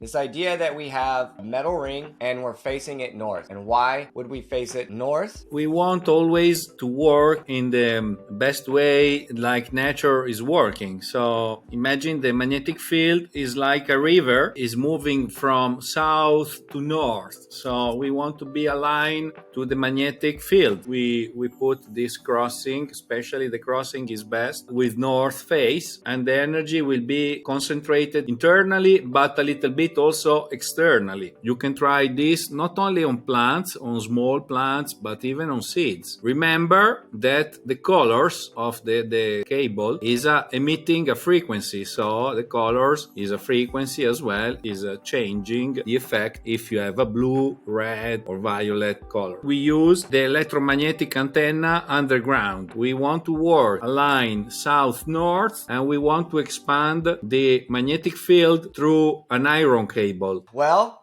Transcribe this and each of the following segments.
This idea that we have a metal ring and we're facing it north. And why would we face it north? We want always to work in the best way like nature is working. So imagine the magnetic field is like a river is moving from south to north. So we want to be aligned to the magnetic field. We put this crossing, especially the crossing is best with north face, and the energy will be concentrated internally but a little bit also externally. You can try this not only on plants, on small plants, but even on seeds. Remember that the colors of the cable is emitting a frequency, so the colors is a frequency as well, is changing the effect if you have a blue, red or violet color. We use the electromagnetic antenna underground. We want to work a line south-north, and we want to expand the magnetic field through an iron cable. Well,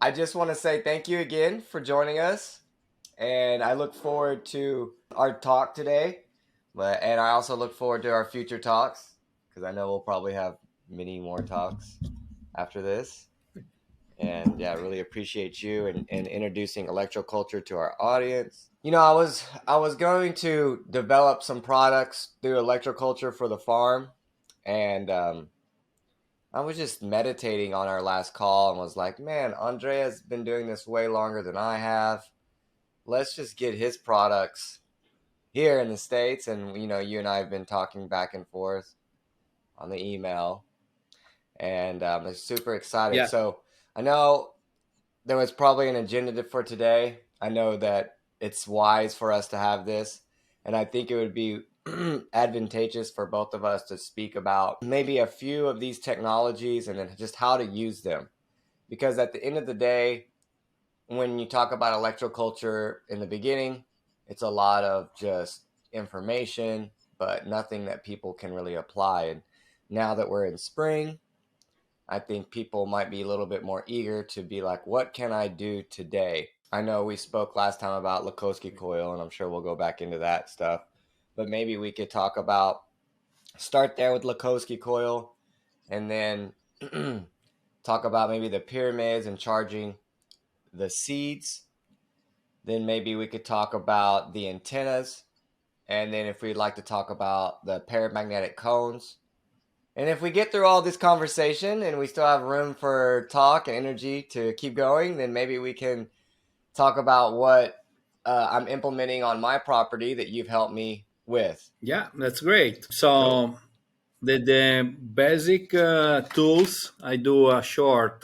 I just want to say thank you again for joining us. And I look forward to our talk today. And I also look forward to our future talks, because I know we'll probably have many more talks after this. And yeah, I really appreciate you and introducing Electroculture to our audience. You know, I was going to develop some products through Electroculture for the farm, and I was just meditating on our last call and was like, man, Andrea's been doing this way longer than I have. Let's just get his products here in the States. And, you know, you and I have been talking back and forth on the email, and I'm super excited. Yeah. So I know there was probably an agenda for today. I know that it's wise for us to have this, and I think it would be advantageous for both of us to speak about maybe a few of these technologies and then just how to use them. Because at the end of the day, when you talk about electroculture in the beginning, it's a lot of just information, but nothing that people can really apply. And now that we're in spring, I think people might be a little bit more eager to be like, what can I do today? I know we spoke last time about Lakosky coil, and I'm sure we'll go back into that stuff. But maybe we could start there with Lakosky coil, and then talk about maybe the pyramids and charging the seeds. Then maybe we could talk about the antennas. And then if we'd like to talk about the paramagnetic cones. And if we get through all this conversation and we still have room for talk and energy to keep going, then maybe we can talk about what I'm implementing on my property that you've helped me with. Yeah, that's great. So Cool. the basic tools, I do a short,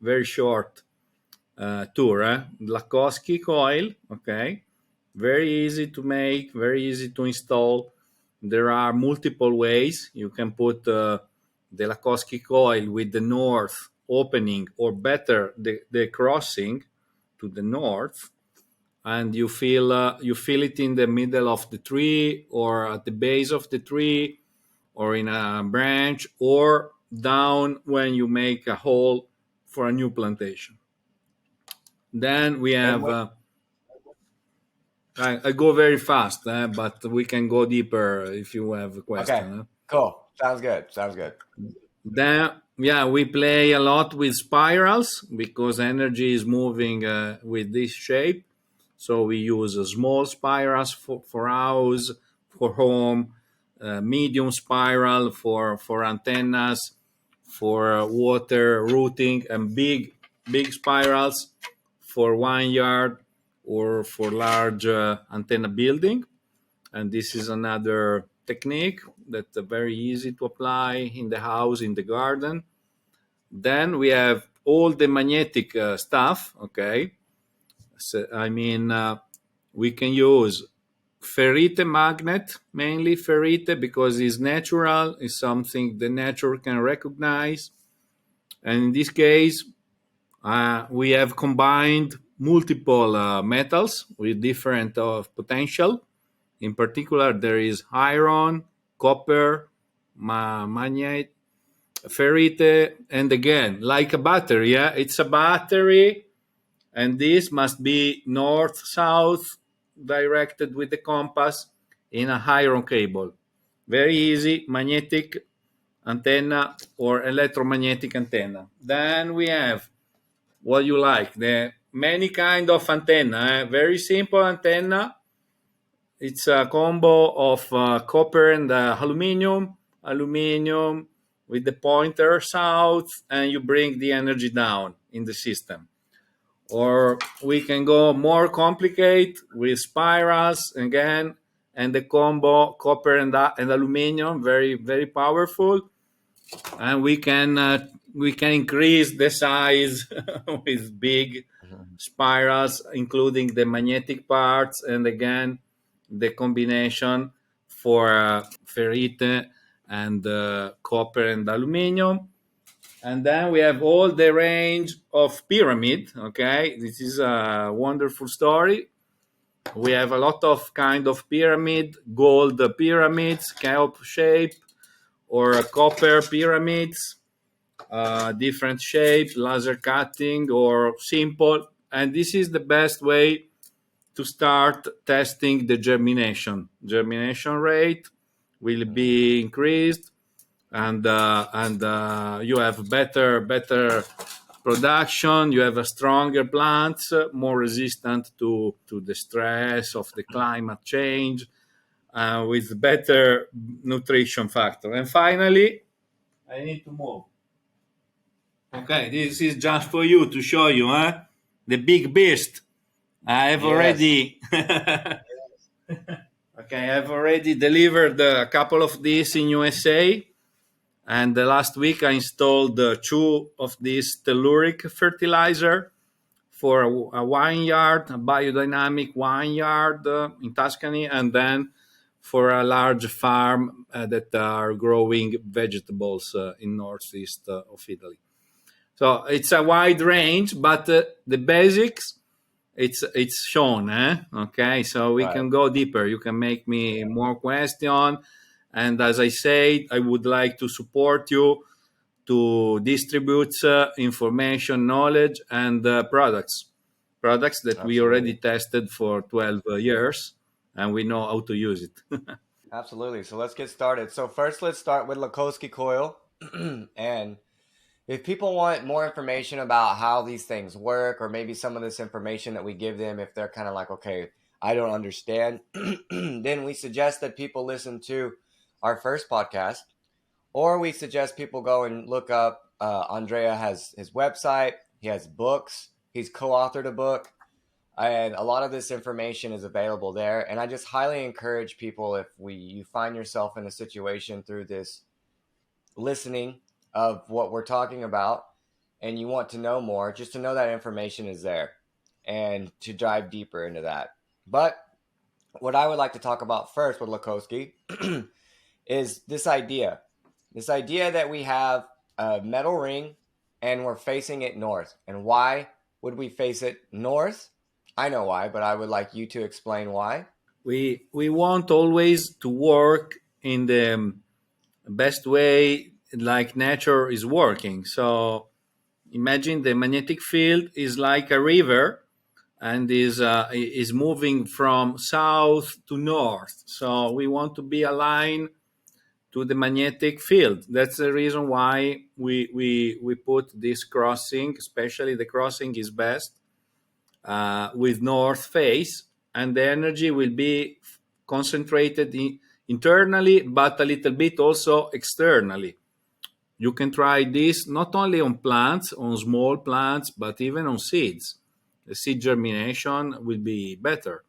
very short tour. Lakosky coil, okay, very easy to make, very easy to install. There are multiple ways you can put the Lakosky coil with the north opening, or better, the crossing to the north, and you feel it in the middle of the tree or at the base of the tree or in a branch or down when you make a hole for a new plantation. Then we And have what, I go very fast, but we can go deeper if you have a okay, question. cool. Sounds good. Sounds good. Then, yeah, we play a lot with spirals because energy is moving with this shape. So we use small spirals for house, for home, medium spiral for antennas, for water routing, and big spirals for 1 yard or for large antenna building. And this is another technique that's very easy to apply in the house, in the garden. Then we have all the magnetic stuff. Okay, so, I mean, we can use ferrite magnet, mainly ferrite, because it's natural, it's something the nature can recognize. And in this case, we have combined multiple metals with different potential. In particular, there is iron, copper, magnetite, ferrite, and again, like a battery. Yeah, it's a battery, and this must be north-south directed with the compass in a iron cable. Very easy, magnetic antenna or electromagnetic antenna. Then we have what you like, the many kind of antenna. Very simple antenna. It's a combo of copper and aluminum with the pointer south, and you bring the energy down in the system. Or we can go more complicated with spirals again, and the combo copper and aluminum, very very powerful, and we can increase the size with big Mhm. spirals, including the magnetic parts, and again the combination for ferrite and copper and aluminum. And then we have all the range of pyramid. Okay, this is a wonderful story. We have a lot of kind of pyramid, gold pyramids, kelp shape, or copper pyramids, different shape, laser cutting, or simple. And this is the best way to start testing the germination. Germination rate will Mhm. be increased, and you have better production. You have a stronger plants, more resistant to the stress of the climate change, with better nutrition factor. And finally, I need to move. Okay, this is just for you to show you, huh? The big beast. I have Yes. already okay, I've already delivered a couple of these in USA, and the last week I installed two of this telluric fertilizer for a vineyard, a biodynamic vineyard in Tuscany, and then for a large farm that are growing vegetables in northeast of Italy. So it's a wide range, but the basics it's shown, eh? Okay, so we Right. can go deeper. You can make me more question, and as I said, I would like to support you to distribute information, knowledge, and products that we already Absolutely. tested for 12 years, and we know how to use it. Absolutely. So let's get started. So first, let's start with Lakosky coil. And if people want more information about how these things work, or maybe some of this information that we give them, if they're kind of like, okay, I don't understand, then we suggest that people listen to our first podcast, or we suggest people go and look up. Andrea has his website, he has books, he's co authored a book, and a lot of this information is available there. And I just highly encourage people, if you find yourself in a situation through this listening of what we're talking about and you want to know more, just to know that information is there and to dive deeper into that. But what I would like to talk about first with Lakosky is this idea that we have a metal ring and we're facing it north. And why would we face it north? I know why, but I would like you to explain why. We want always to work in the best way, like nature is working. So imagine the magnetic field is like a river, and is moving from south to north. So we want to be aligned to the magnetic field. That's the reason why we put this crossing. Especially the crossing is best with north face, and the energy will be concentrated internally, but a little bit also externally. You can try this not only on plants, on small plants, but even on seeds. The seed germination will be better.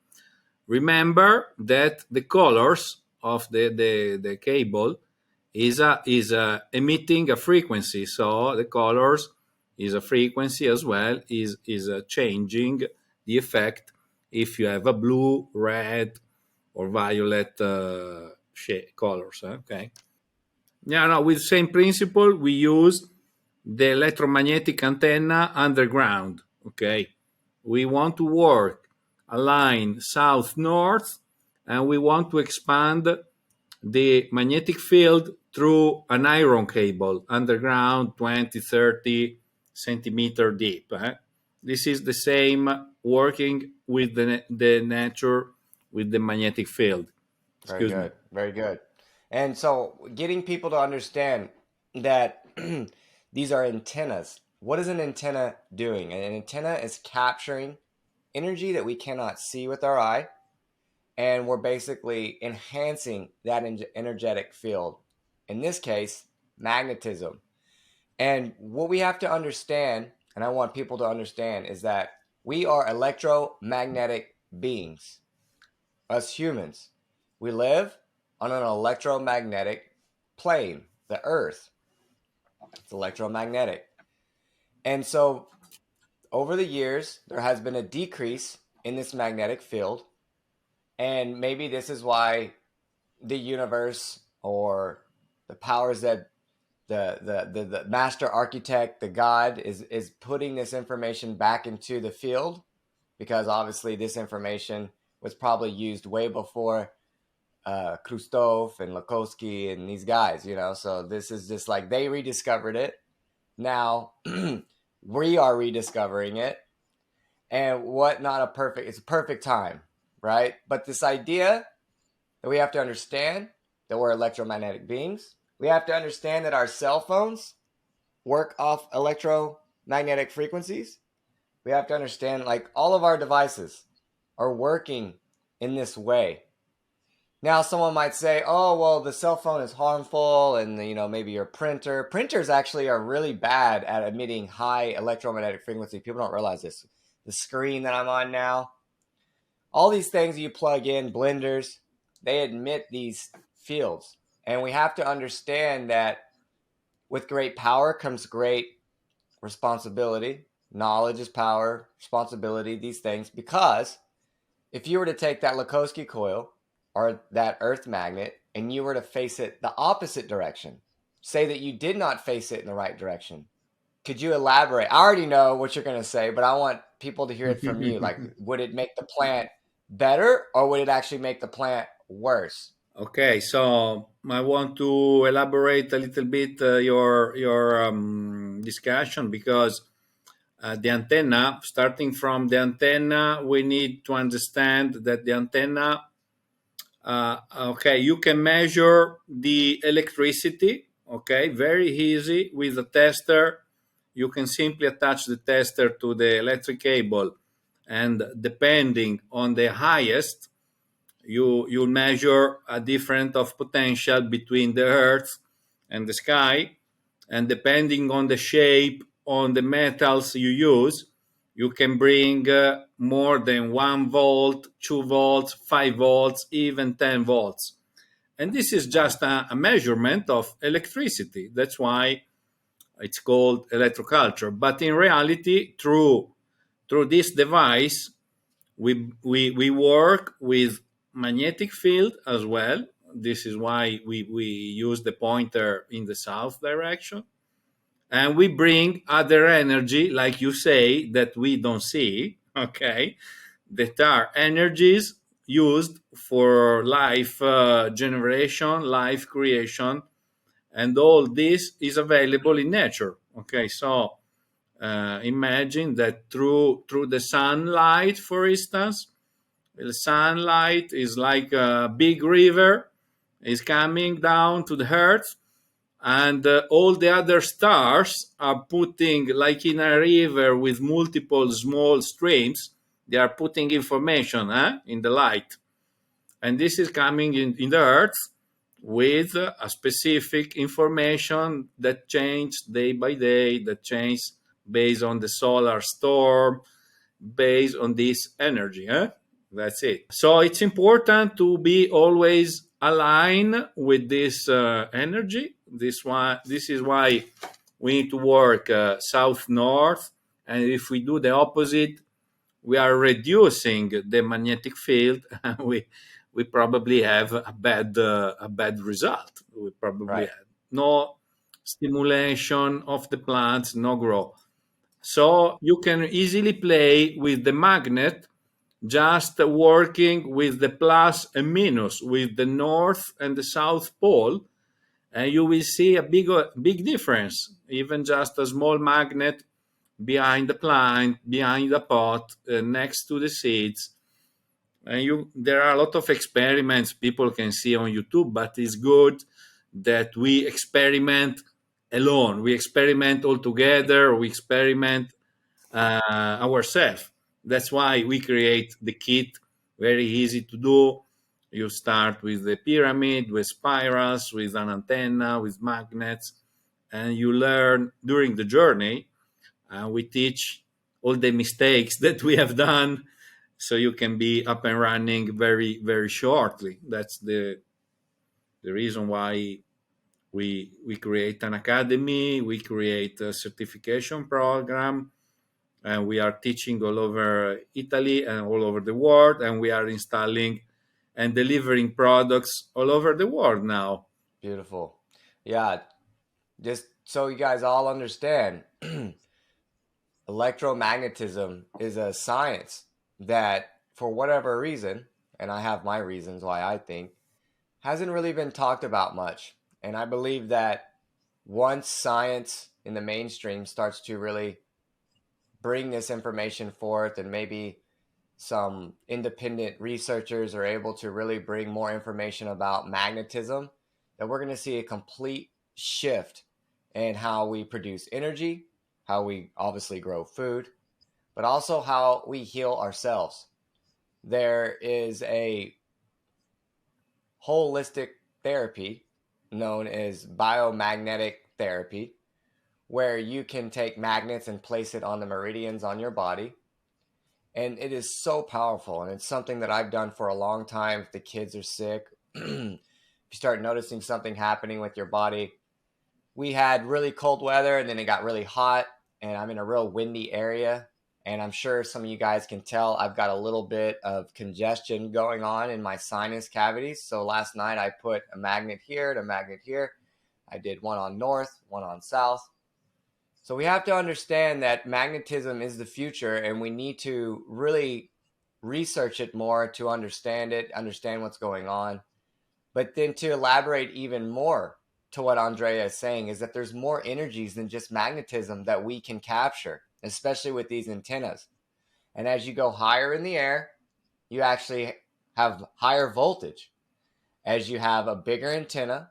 Remember that the colors of the cable is emitting a frequency. So the colors is a frequency as well, is changing the effect if you have a blue, red, or violet colors. Okay. Yeah, no, with the same principle, we use the electromagnetic antenna underground. Okay. We want to work align south north, and we want to expand the magnetic field through an iron cable underground 20, 30 centimeter deep. This is the same working with the nature with the magnetic field. Very Excuse me. good. Very good. And so, getting people to understand, that these are antennas. What is an antenna doing? An antenna is capturing energy that we cannot see with our eye, and we're basically enhancing that energetic field. In this case, magnetism. And what we have to understand, and I want people to understand, is that we are electromagnetic beings. Us humans, we live on an electromagnetic plane, the Earth. It's electromagnetic. And so over the years, there has been a decrease in this magnetic field. And maybe this is why the universe or the powers that the master architect, the God, is putting this information back into the field, because obviously this information was probably used way before Khrushchev and Lakosky and these guys, you know. So this is just like they rediscovered it. Now we are rediscovering it, and what not a perfect, it's a perfect time, right? But this idea that we have to understand that we're electromagnetic beings. We have to understand that our cell phones work off electromagnetic frequencies. We have to understand like all of our devices are working in this way. Now, someone might say, "Oh, well, the cell phone is harmful, and you know maybe your printer." Printers actually are really bad at emitting high electromagnetic frequency. People don't realize this. The screen that I'm on now, all these things you plug in, blenders, they emit these fields. And we have to understand that with great power comes great responsibility. Knowledge is power, responsibility, these things. Because if you were to take that Lakosky coil or that earth magnet and you were to face it the opposite direction, say that you did not face it in the right direction, could you elaborate? I already know what you're going to say, but I want people to hear it from you. Like, would it make the plant better or would it actually make the plant worse? Okay, so I want to elaborate a little bit your discussion, because the antenna, starting from the antenna, we need to understand that the antenna, okay, you can measure the electricity, okay, very easy with a tester. You can simply attach the tester to the electric cable, and depending on the highest, you measure a difference of potential between the earth and the sky, and depending on the shape on the metals you use, you can bring more than 1 volt, 2 volts, 5 volts, even 10 volts. And this is just a measurement of electricity. That's why it's called electroculture. But in reality, through this device, we work with magnetic field as well. This is why we use the pointer in the south direction, and we bring other energy, like you say, that we don't see, okay, that are energies used for life generation, life creation, and all this is available in nature. Okay, so imagine that through the sunlight, for instance, the sunlight is like a big river, is coming down to the earth, and all the other stars are putting, like in a river with multiple small streams, they are putting information in the light, and this is coming in the earth with a specific information that changes day by day, that changes based on the solar storm, based on this energy. That's it. So it's important to be always aligned with this energy. This is why we need to work south north, and if we do the opposite, we are reducing the magnetic field. We probably have a bad result. We probably Right. have no stimulation of the plants, no growth. So you can easily play with the magnet, just working with the plus and minus, with the north and the south pole, and you will see a big difference. Even just a small magnet behind the plant, behind the pot, next to the seeds. And there are a lot of experiments people can see on YouTube, but it's good that we experiment alone. We experiment all together. We experiment ourselves. That's why we create the kit. Very easy to do. You start with the pyramid, with spirals, with an antenna, with magnets, and you learn during the journey. We teach all the mistakes that we have done, so you can be up and running very, very shortly. That's the reason why we create an academy, we create a certification program, and we are teaching all over Italy and all over the world, and we are installing and delivering products all over the world now. Beautiful. Yeah, just so you guys all understand, electromagnetism is a science that, for whatever reason, and I have my reasons why I think, hasn't really been talked about much. And I believe that once science in the mainstream starts to really bring this information forth, and maybe some independent researchers are able to really bring more information about magnetism, that we're going to see a complete shift in how we produce energy, how we obviously grow food, but also how we heal ourselves. There is a holistic therapy known as biomagnetic therapy, where you can take magnets and place it on the meridians on your body. And it is so powerful. And it's something that I've done for a long time. If the kids are sick, if you start noticing something happening with your body, we had really cold weather and then it got really hot. And I'm in a real windy area. And I'm sure some of you guys can tell I've got a little bit of congestion going on in my sinus cavities. So last night I put a magnet here and a magnet here. I did one on north, one on south. So we have to understand that magnetism is the future, and we need to really research it more to understand it, understand what's going on. But then to elaborate even more to what Andrea is saying is that there's more energies than just magnetism that we can capture, especially with these antennas. And as you go higher in the air, you actually have higher voltage. As you have a bigger antenna,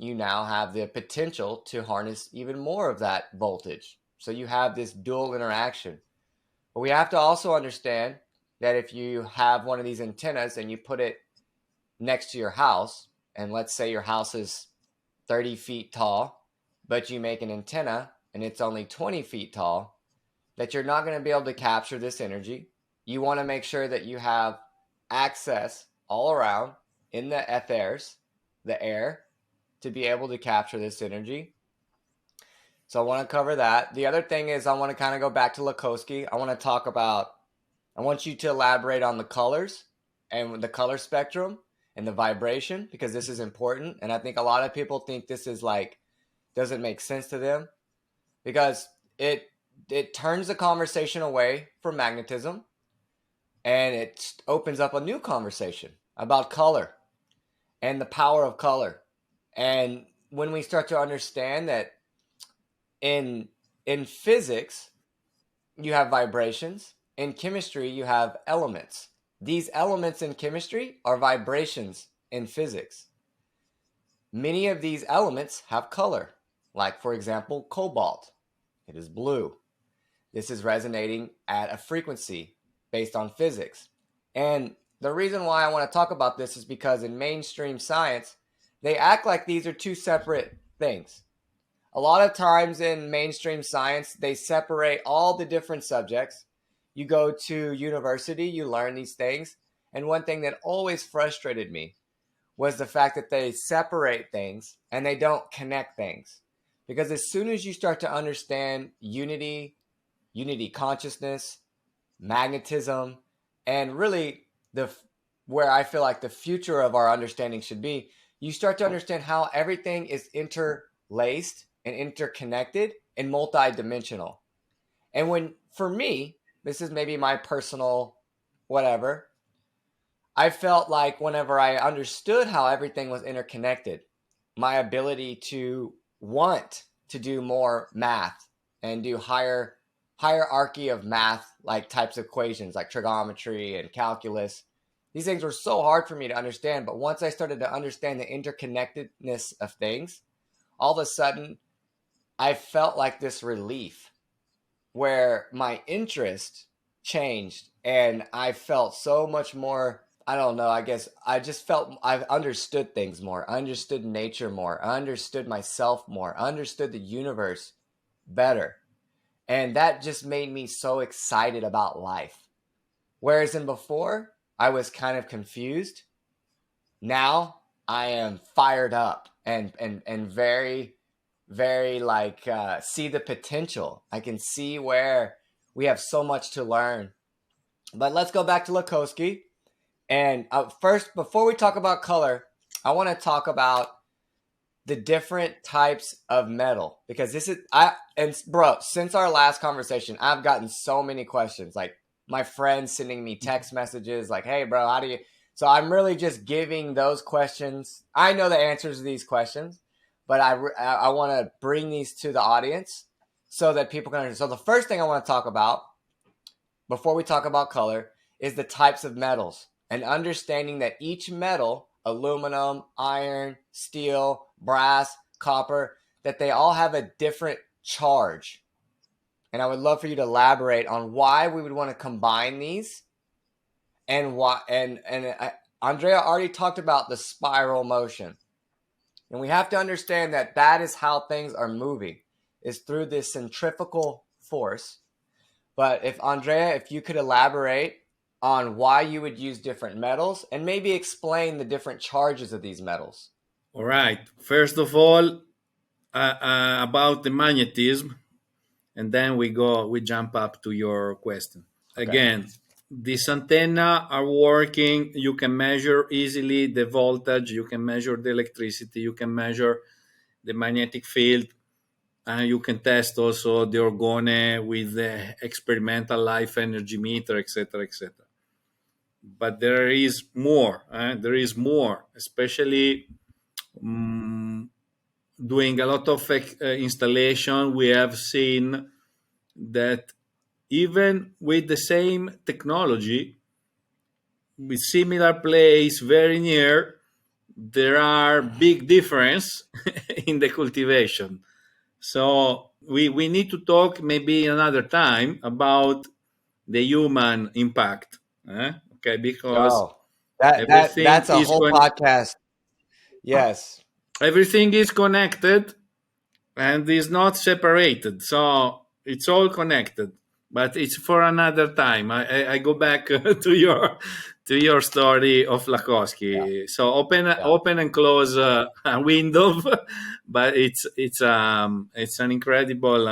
you now have the potential to harness even more of that voltage. So you have this dual interaction. But we have to also understand that if you have one of these antennas and you put it next to your house, and let's say your house is 30 feet tall, but you make an antenna and it's only 20 feet tall, that you're not going to be able to capture this energy. You want to make sure that you have access all around in the ethers, the air, to be able to capture this energy. So I want to cover that. The other thing is I want to kind of go back to Lakosky. I want to talk about, I want you to elaborate on the colors and the color spectrum and the vibration, because this is important. And I think a lot of people think this is like, doesn't make sense to them, because it turns the conversation away from magnetism and it opens up a new conversation about color and the power of color. And when we start to understand that in physics you have vibrations, in chemistry you have elements. These elements in chemistry are vibrations in physics. Many of these elements have color, like for example cobalt. It is blue. This is resonating at a frequency based on physics. And the reason why I want to talk about this is because in mainstream science, they act like these are two separate things. A lot of times in mainstream science, they separate all the different subjects. You go to university, you learn these things. And one thing that always frustrated me was the fact that they separate things and they don't connect things. Because as soon as you start to understand unity consciousness, magnetism, and really where I feel like the future of our understanding should be, you start to understand how everything is interlaced and interconnected and multidimensional. And when, for me, this is maybe my personal whatever, I felt like whenever I understood how everything was interconnected, my ability to want to do more math and do hierarchy of math, like types of equations like trigonometry and calculus, these things were so hard for me to understand. But once I started to understand the interconnectedness of things, all of a sudden I felt like this relief where my interest changed and I felt so much more. I don't know, I guess I just felt I understood things more. I understood nature more. I understood myself more. I understood the universe better. And that just made me so excited about life. Whereas in before, I was kind of confused. Now I am fired up and very very like see the potential. I can see where we have so much to learn. But let's go back to Lakosky. And first, before we talk about color, I want to talk about the different types of metal because this is I and bro, since our last conversation, I've gotten so many questions. Like my friends sending me text messages like, "Hey, bro, how do you?" So I'm really just giving those questions. I know the answers to these questions, but I want to bring these to the audience so that people can understand. So the first thing I want to talk about before we talk about color is the types of metals and understanding that each metal, aluminum, iron, steel, brass, copper, that they all have a different charge. And I would love for you to elaborate on why we would want to combine these and why Andrea already talked about the spiral motion. And we have to understand that that is how things are moving, is through this centrifugal force. But if Andrea, if you could elaborate on why you would use different metals and maybe explain the different charges of these metals. All right. First of all, about the magnetism, and then we jump up to your question. Okay. Again, these antenna are working. You can measure easily the voltage. You can measure the electricity. You can measure the magnetic field. And you can test also the orgone with the experimental life energy meter, etc., etc. But there is more. There is more, especially doing a lot of installation. We have seen that even with the same technology, with similar place very near, there are big difference in the cultivation. So we need to talk maybe another time about the human impact. Okay, because Oh, that's a whole podcast. Yes. everything is connected and is not separated. So it's all connected, but it's for another time. I go back to your story of Yeah. Lakosky. So Yeah. open and close a window, but it's an incredible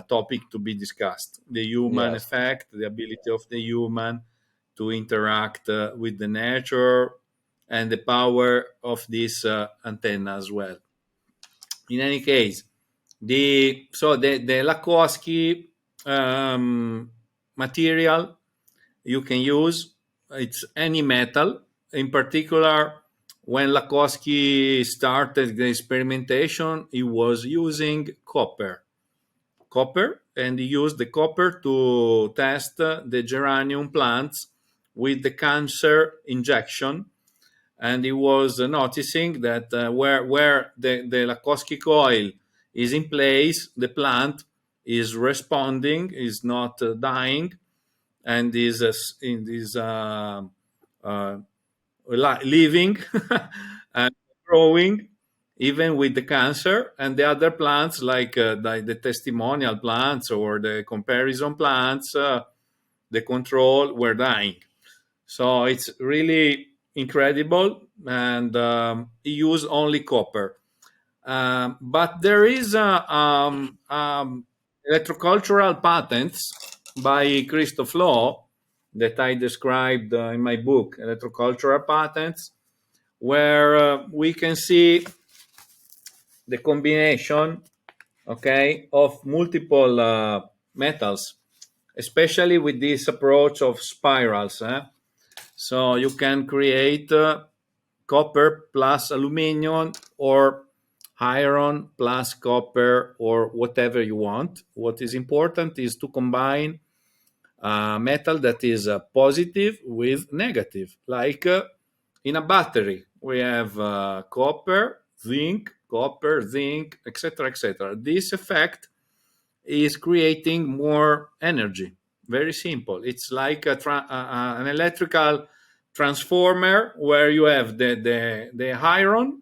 topic to be discussed. The human Yes. effect, the ability of the human to interact with the nature, and the power of this antenna as well. In any case, the Lakowski material you can use, it's any metal. In particular, when Lakowski started the experimentation, he was using copper, and he used the copper to test the geranium plants with the cancer injection. And he was noticing that where the Lakowski coil is in place, the plant is responding, is not dying, and is in this uh, living and growing even with the cancer. And the other plants like the testimonial plants or the comparison plants, the control were dying. So it's really incredible, and he used only copper. But there is electrocultural patents by Christoph Law that I described in my book, Electrocultural Patents, where we can see the combination, okay, of multiple metals, especially with this approach of spirals. So you can create copper plus aluminum, or iron plus copper, or whatever you want. What is important is to combine metal that is positive with negative, like in a battery. We have copper, zinc, copper, zinc, etc., etc. This effect is creating more energy. Very simple. It's like an electrical transformer where you have the iron,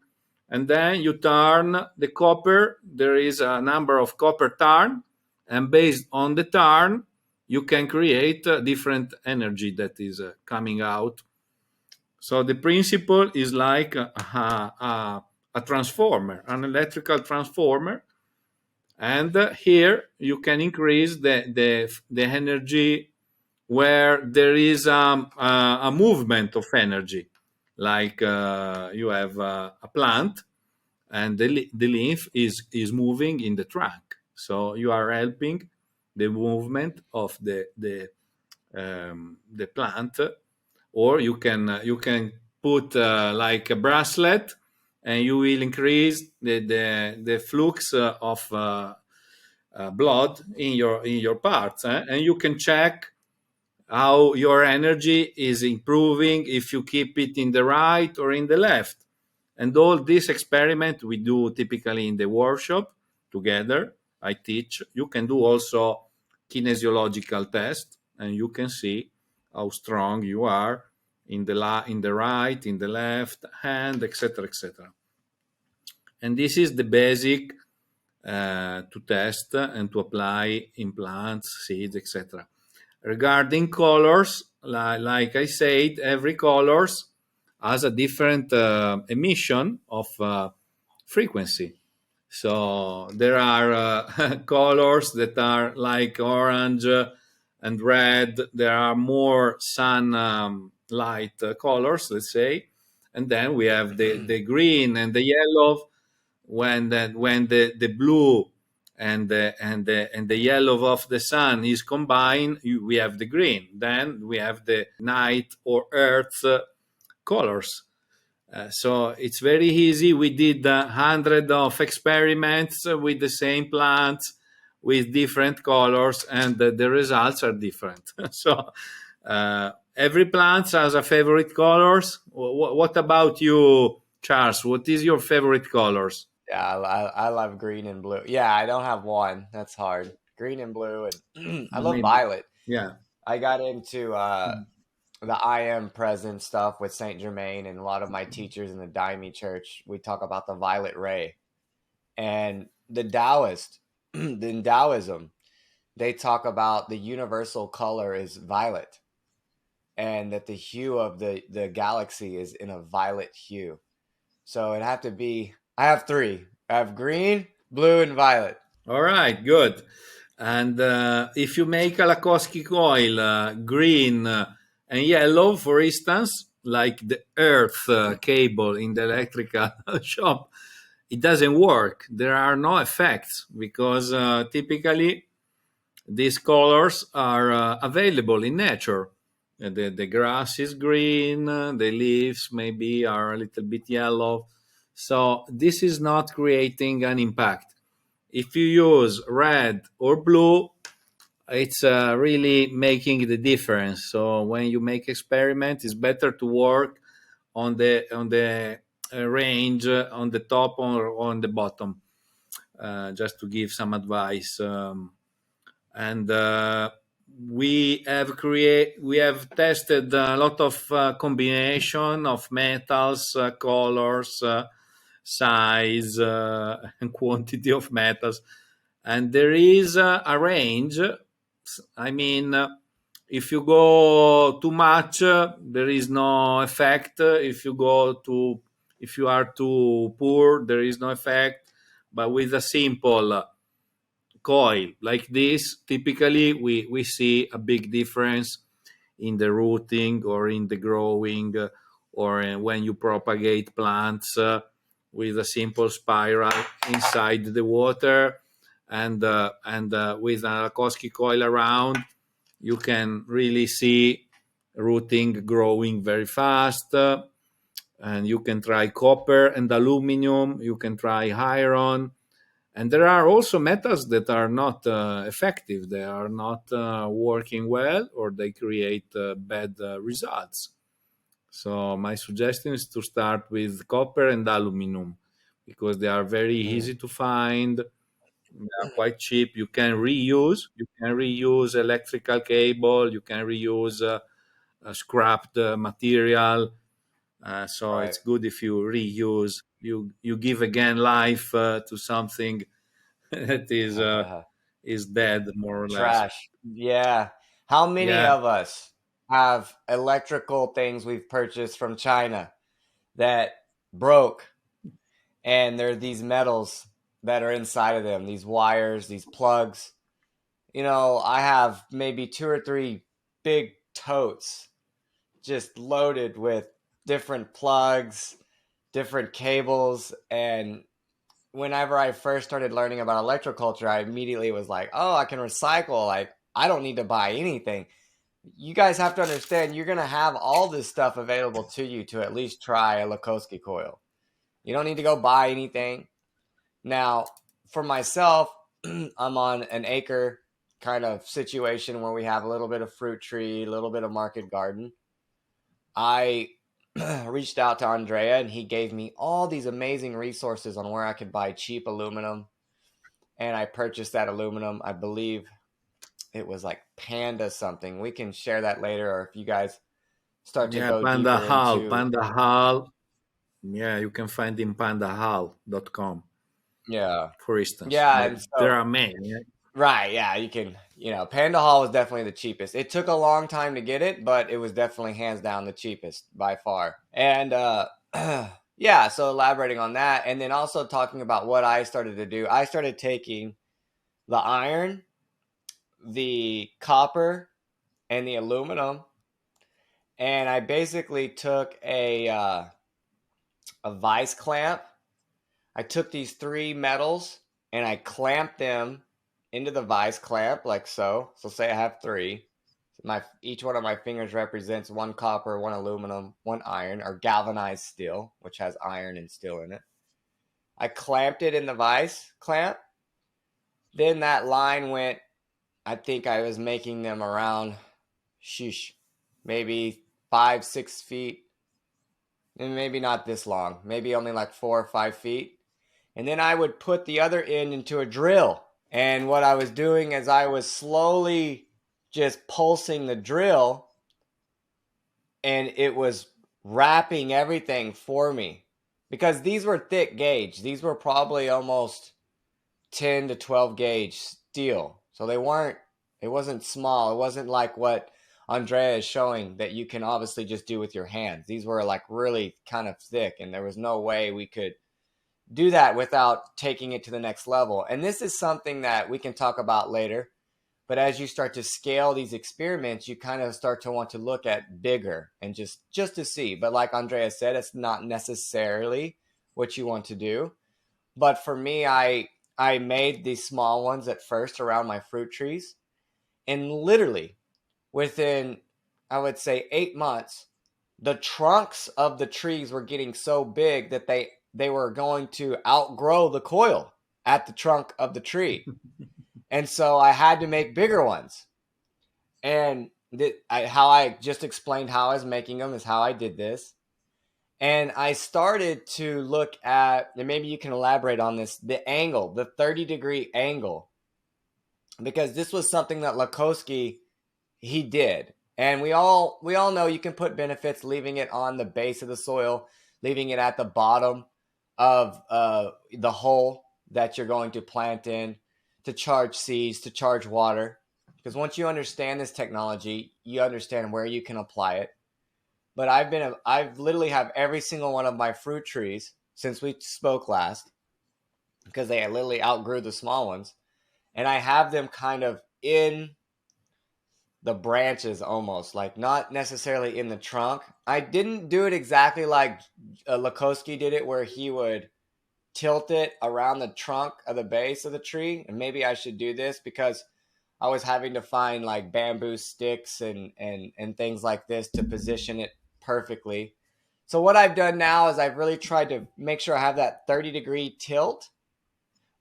and then you turn the copper. There is a number of copper turn, and based on the turn, you can create different energy that is coming out. So the principle is like a transformer, an electrical transformer, and here you can increase the energy where there is a movement of energy, like you have a plant, and the leaf is moving in the trunk, so you are helping the movement of the plant. Or you can put like a bracelet, and you will increase the flux of blood in your parts, and you can check how your energy is improving if you keep it in the right or in the left. And all this experiment we do typically in the workshop together. I teach. You can do also kinesiological test, and you can see how strong you are in in the right, in the left hand, etc., etc. And this is the basic to test and to apply in plants, seeds, etc. Regarding colors, like I said, every colors has a different emission of frequency. So there are colors that are like orange and red. There are more sun light colors, let's say, and then we have the green and the yellow. When the blue and the yellow of the sun is combined, we have the green. Then we have the night or earth colors. So it's very easy. We did hundreds of experiments with the same plants with different colors, and the results are different. So every plant has a favorite colors. What about you, Charles? What is your favorite colors? Yeah, I love green and blue. Yeah, I don't have one. That's hard. Green and blue, and I love Maybe, violet. yeah. I got into the I am present stuff with Saint Germain, and a lot of my teachers in the Daime Church. We talk about the violet ray, and the Taoist, in Taoism, they talk about the universal color is violet, and that the hue of the galaxy is in a violet hue. So it have to be. I have three. I have green, blue, and violet. All right, good. And if you make a Lakosky coil green and yellow, for instance, like the earth cable in the electrical shop, it doesn't work. There are no effects because typically these colors are available in nature. The grass is green, the leaves maybe are a little bit yellow. So this is not creating an impact. If you use red or blue, it's really making the difference. So when you make experiment, it's better to work on the range on the top or on the bottom. Just to give some advice. And we have tested a lot of combination of metals, colors, size, and quantity of metals, and there is a range. I mean, if you go too much, there is no effect. If you are too poor, there is no effect. But with a simple coil like this, typically we see a big difference in the rooting or in the growing, or when you propagate plants with a simple spiral inside the water, and with a Lakosky coil around, you can really see rooting growing very fast. And you can try copper and aluminum, you can try iron, and there are also metals that are not effective. They are not working well, or they create bad results. So my suggestion is to start with copper and aluminum, because they are very Mm, easy to find. They are quite cheap. You can reuse. You can reuse electrical cable. You can reuse scrapped material. So right. it's good if you reuse. You give again life to something that is dead more or less. Trash. Yeah. How many Yeah, of us have electrical things we've purchased from China that broke, and there are these metals that are inside of them, these wires, these plugs? I have maybe two or three big totes just loaded with different plugs, different cables. And whenever I first started learning about electroculture, I immediately was like, oh, I can recycle. Like, I don't need to buy anything. You guys have to understand, you're going to have all this stuff available to you to at least try a Lakosky coil. You don't need to go buy anything. Now, for myself, I'm on an acre kind of situation where we have a little bit of fruit tree, a little bit of market garden. I reached out to Andrea and he gave me all these amazing resources on where I could buy cheap aluminum. And I purchased that aluminum. I believe it was like Panda something. We can share that later, or if you guys start to yeah, go deeper into. Panda Hall. Yeah, you can find in pandahall.com, Yeah. for instance. Yeah. But And there so, are many. Yeah. right. Yeah. You can, Panda Hall was definitely the cheapest. It took a long time to get it, but it was definitely hands down the cheapest by far. And, yeah. So elaborating on that. And then also talking about what I started to do, I started taking the iron, the copper, and the aluminum. And I basically took a vice clamp. I took these three metals and I clamped them into the vice clamp like so. So say I have three. Each one of my fingers represents one copper, one aluminum, one iron, or galvanized steel, which has iron and steel in it. I clamped it in the vice clamp. Then that line went. I think I was making them around, sheesh, maybe 5, 6 feet, and maybe not this long, maybe only like 4 or 5 feet. And then I would put the other end into a drill. And what I was doing is I was slowly just pulsing the drill, and it was wrapping everything for me. Because these were thick gauge. These were probably almost 10 to 12 gauge steel. So it wasn't small. It wasn't like what Andrea is showing that you can obviously just do with your hands. These were like really kind of thick, and there was no way we could do that without taking it to the next level. And this is something that we can talk about later. But as you start to scale these experiments, you kind of start to want to look at bigger and just to see. But like Andrea said, it's not necessarily what you want to do. But for me, I made these small ones at first around my fruit trees, and literally within, I would say, 8 months, the trunks of the trees were getting so big that they were going to outgrow the coil at the trunk of the tree. And so I had to make bigger ones. And how I just explained how I was making them is how I did this. And I started to look at, and maybe you can elaborate on this, the angle, the 30-degree angle, because this was something that Lakosky he did. And we all know you can put benefits leaving it on the base of the soil, leaving it at the bottom of the hole that you're going to plant in to charge seeds, to charge water. Because once you understand this technology, you understand where you can apply it. But I've literally have every single one of my fruit trees since we spoke last, because they literally outgrew the small ones, and I have them kind of in the branches, almost like not necessarily in the trunk. I didn't do it exactly like Lakosky did it, where he would tilt it around the trunk of the base of the tree. And maybe I should do this because I was having to find like bamboo sticks and things like this to position it perfectly. So what I've done now is I've really tried to make sure I have that 30-degree tilt,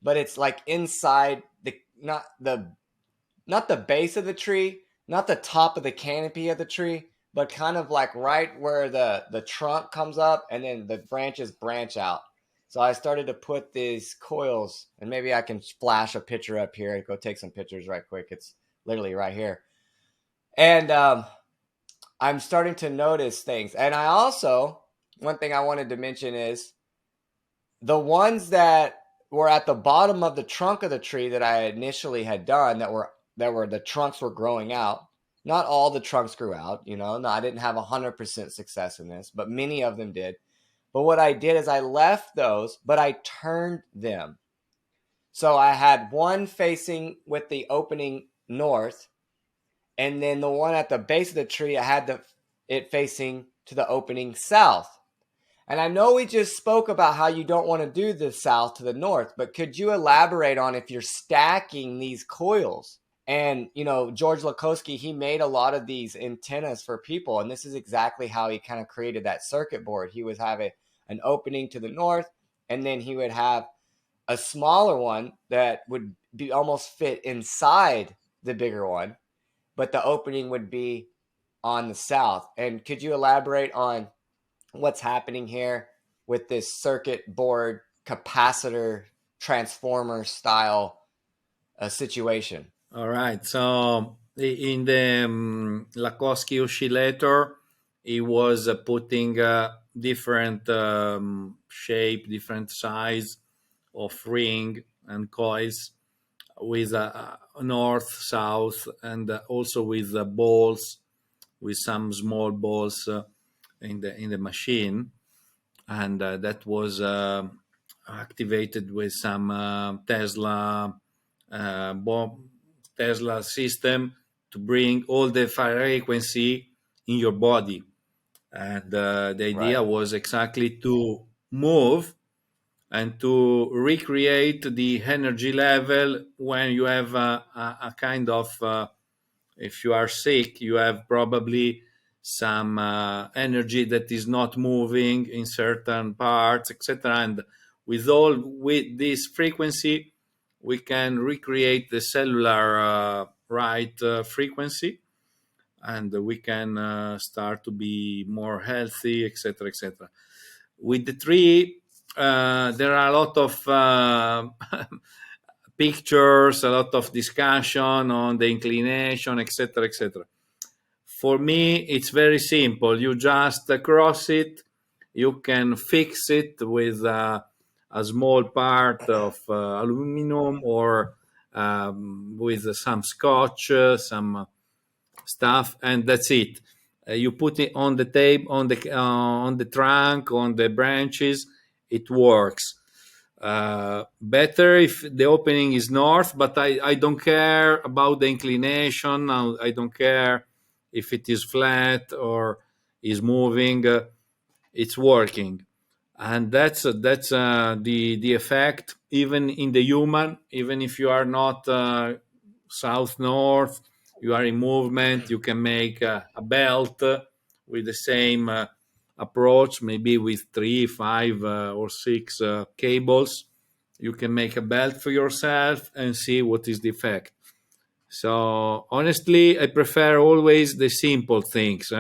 but it's like inside the not the base of the tree, not the top of the canopy of the tree, but kind of like right where the trunk comes up and then the branches branch out. So I started to put these coils, and maybe I can flash a picture up here and go take some pictures right quick. It's literally right here. And I'm starting to notice things. And I also, one thing I wanted to mention is the ones that were at the bottom of the trunk of the tree that I initially had done that were the trunks were growing out. Not all the trunks grew out, No, I didn't have 100% success in this, but many of them did. But what I did is I left those, but I turned them. So I had one facing with the opening north, and then the one at the base of the tree, I had it facing to the opening south. And I know we just spoke about how you don't want to do the south to the north, but could you elaborate on if you're stacking these coils? And, George Lakosky, he made a lot of these antennas for people. And this is exactly how he kind of created that circuit board. He would have an opening to the north, and then he would have a smaller one that would be almost fit inside the bigger one, but the opening would be on the south. And could you elaborate on what's happening here with this circuit board capacitor transformer style situation? All right. So in the Lakosky oscillator, he was putting different shape, different size of ring and coils with north, south, and also with balls, with some small balls in the machine, and that was activated with some Tesla system to bring all the frequency in your body. And the idea Right. was exactly to move and to recreate the energy level when you have a kind of, if you are sick, you have probably some energy that is not moving in certain parts, etc. And with this frequency, we can recreate the cellular right frequency, and we can start to be more healthy, etc., etc. With the tree, there are a lot of pictures, a lot of discussion on the inclination, etc., etc. For me, it's very simple. You just cross it. You can fix it with a small part of aluminum, or with some scotch, some stuff, and that's it. You put it on the table, on the trunk, on the branches. It works. Better if the opening is north, but I don't care about the inclination. I don't care if it is flat or is moving. It's working, and that's the effect. Even in the human, even if you are not south north, you are in movement. You can make a belt with the same approach, maybe with 3, 5, or 6 cables. You can make a belt for yourself and see what is the effect. So honestly, I prefer always the simple things.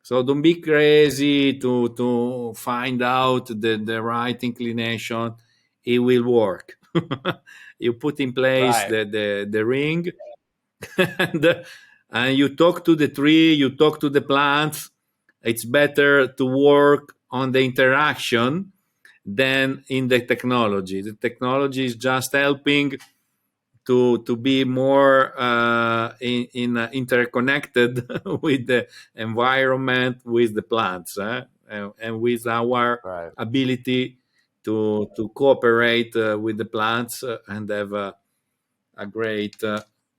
So don't be crazy to find out the right inclination. It will work. You put in place Right. the ring, and, and you talk to the tree, you talk to the plants. It's better to work on the interaction than in the technology. The technology is just helping to be more interconnected with the environment, with the plants, and with our Right. ability to cooperate with the plants and have a great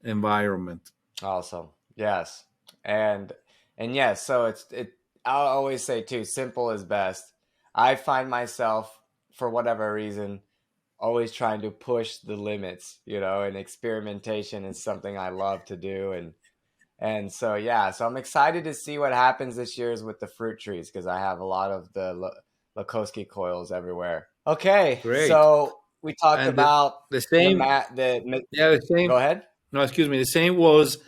environment. Awesome. Yes. And yes, so I'll always say too, simple is best. I find myself, for whatever reason, always trying to push the limits, and experimentation is something I love to do. And so, yeah, so I'm excited to see what happens this year with the fruit trees, because I have a lot of the Lakosky coils everywhere. Okay, Great. so we talked And about the the same, mat. yeah, the Go same. ahead. No, excuse me. The same was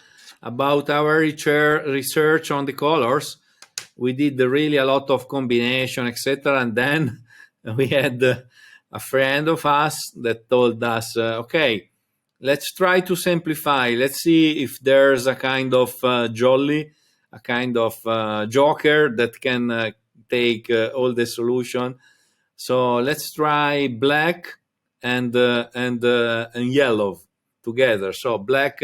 about our research on the colors. We did really a lot of combination, etc. And then we had a friend of us that told us, okay, let's try to simplify. Let's see if there's a kind of jolly, a kind of joker that can take all the solution. So let's try black and yellow together. So black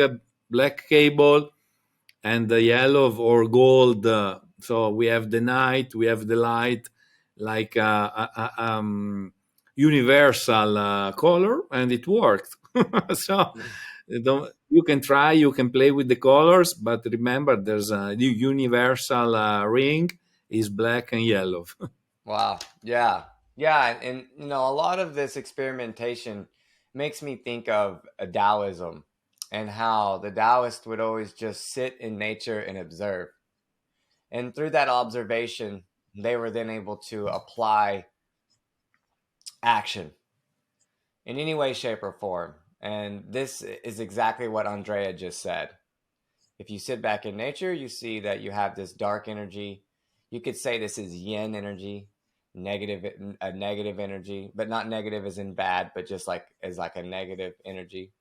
cable and the yellow or gold. So we have the night, we have the light, like universal color, and it worked. So you can try, you can play with the colors, but remember, there's a universal ring is black and yellow. Wow. Yeah. Yeah. And, a lot of this experimentation makes me think of a Taoism and how the Taoist would always just sit in nature and observe. And through that observation, they were then able to apply action in any way, shape, or form. And this is exactly what Andrea just said. If you sit back in nature, you see that you have this dark energy. You could say this is yin energy, negative a negative energy, but not negative as in bad, but just like as like a negative energy.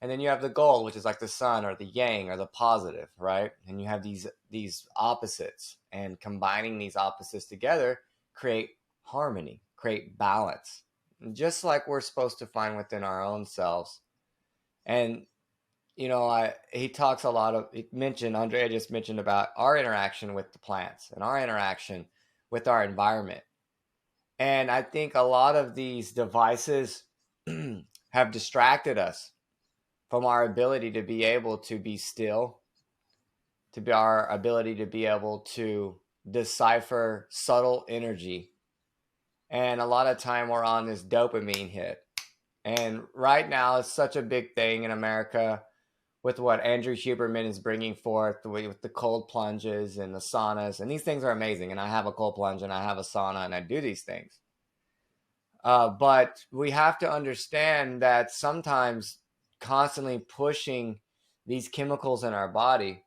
And then you have the gold, which is like the sun or the yang or the positive, right? And you have these opposites, and combining these opposites together create harmony, create balance, just like we're supposed to find within our own selves. And I he talks a lot of he mentioned Andrea just mentioned about our interaction with the plants and our interaction with our environment. And I think a lot of these devices have distracted us from our ability to be able to be still, to be our ability to be able to decipher subtle energy. And a lot of time we're on this dopamine hit. And right now it's such a big thing in America with what Andrew Huberman is bringing forth with the cold plunges and the saunas. And these things are amazing. And I have a cold plunge and I have a sauna and I do these things. But we have to understand that sometimes constantly pushing these chemicals in our body,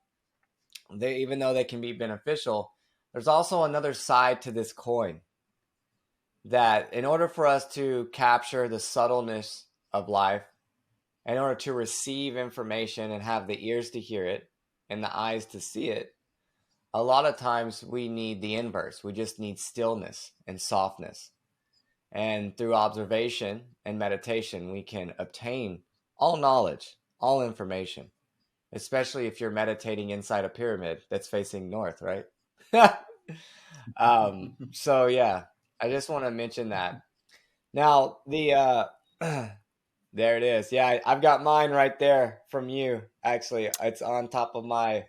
even though they can be beneficial, there's also another side to this coin, that in order for us to capture the subtleness of life, in order to receive information and have the ears to hear it and the eyes to see it, a lot of times we need the inverse. We just need stillness and softness. And through observation and meditation, we can obtain all knowledge, all information, especially if you're meditating inside a pyramid that's facing north, right? So, yeah, I just want to mention that. Now, there it is. Yeah, I've got mine right there from you. Actually, it's on top of my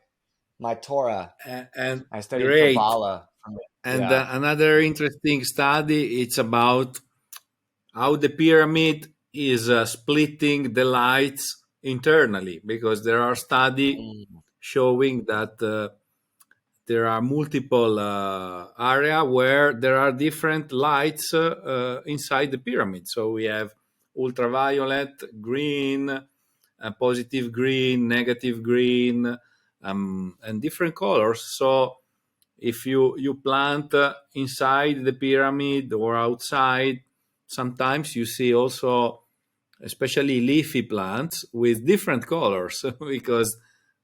Torah. And I studied great. Kabbalah from it. And Yeah. another interesting study, it's about how the pyramid is splitting the lights internally, because there are studies Mm. showing that there are multiple area where there are different lights inside the pyramid. So we have ultraviolet, green, positive green, negative green, and different colors. So if you plant inside the pyramid or outside, sometimes you see also, especially leafy plants with different colors, because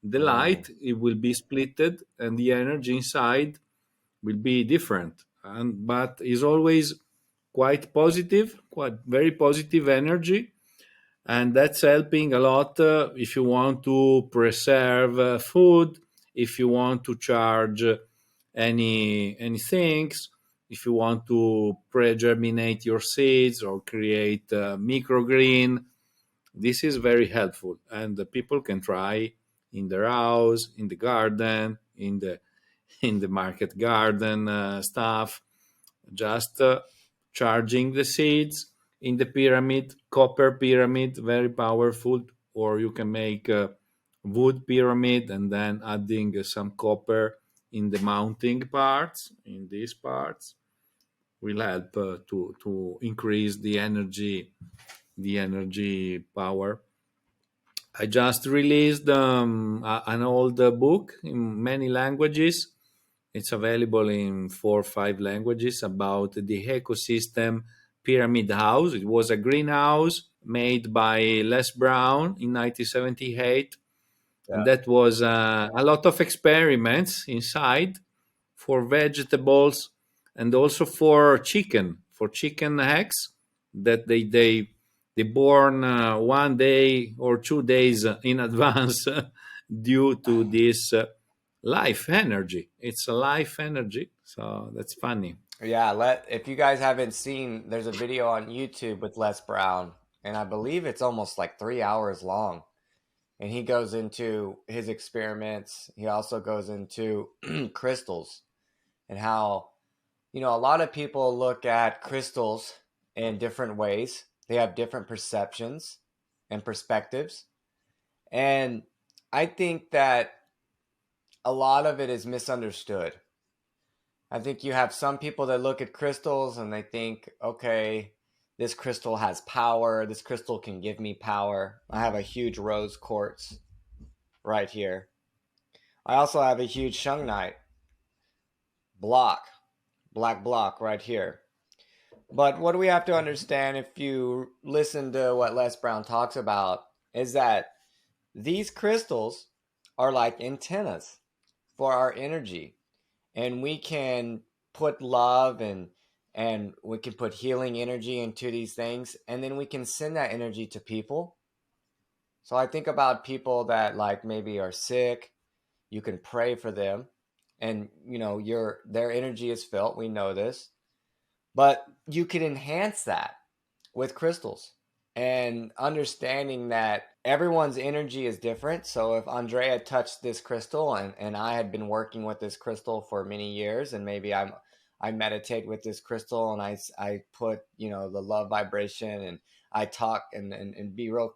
the Mm. light, it will be splitted and the energy inside will be different, and but is always quite positive, quite very positive energy. And that's helping a lot if you want to preserve food, if you want to charge any things, if you want to pre-germinate your seeds or create microgreen. This is very helpful, and the people can try in their house, in the garden, in the market garden stuff, just charging the seeds in the pyramid, copper pyramid, very powerful. Or you can make a wood pyramid and then adding some copper in the mounting parts, in these parts will help to increase the energy power. I just released an old book in many languages It's available in 4 or 5 languages about the ecosystem pyramid house. It was a greenhouse made by Les Brown in 1978, and Yeah. that was a lot of experiments inside for vegetables and also for chicken eggs that they born 1 day or 2 days in advance due to this life energy. It's a life energy, so that's funny. Yeah, if you guys haven't seen, there's a video on YouTube with Les Brown, and I believe it's almost like 3 hours long. And he goes into his experiments. He also goes into crystals and how, a lot of people look at crystals in different ways. They have different perceptions and perspectives. And I think that a lot of it is misunderstood. I think you have some people that look at crystals and they think, okay, this crystal has power. This crystal can give me power. I have a huge rose quartz right here. I also have a huge shungite block, black block right here. But what do we have to understand if you listen to what Les Brown talks about is that these crystals are like antennas for our energy, and we can put love and we can put healing energy into these things, and then we can send that energy to people. So I think about people that like maybe are sick. You can pray for them, and your their energy is felt. We know this, but you can enhance that with crystals and understanding that everyone's energy is different. So if Andrea touched this crystal and I had been working with this crystal for many years, and maybe I meditate with this crystal and I put the love vibration, and I talk and be real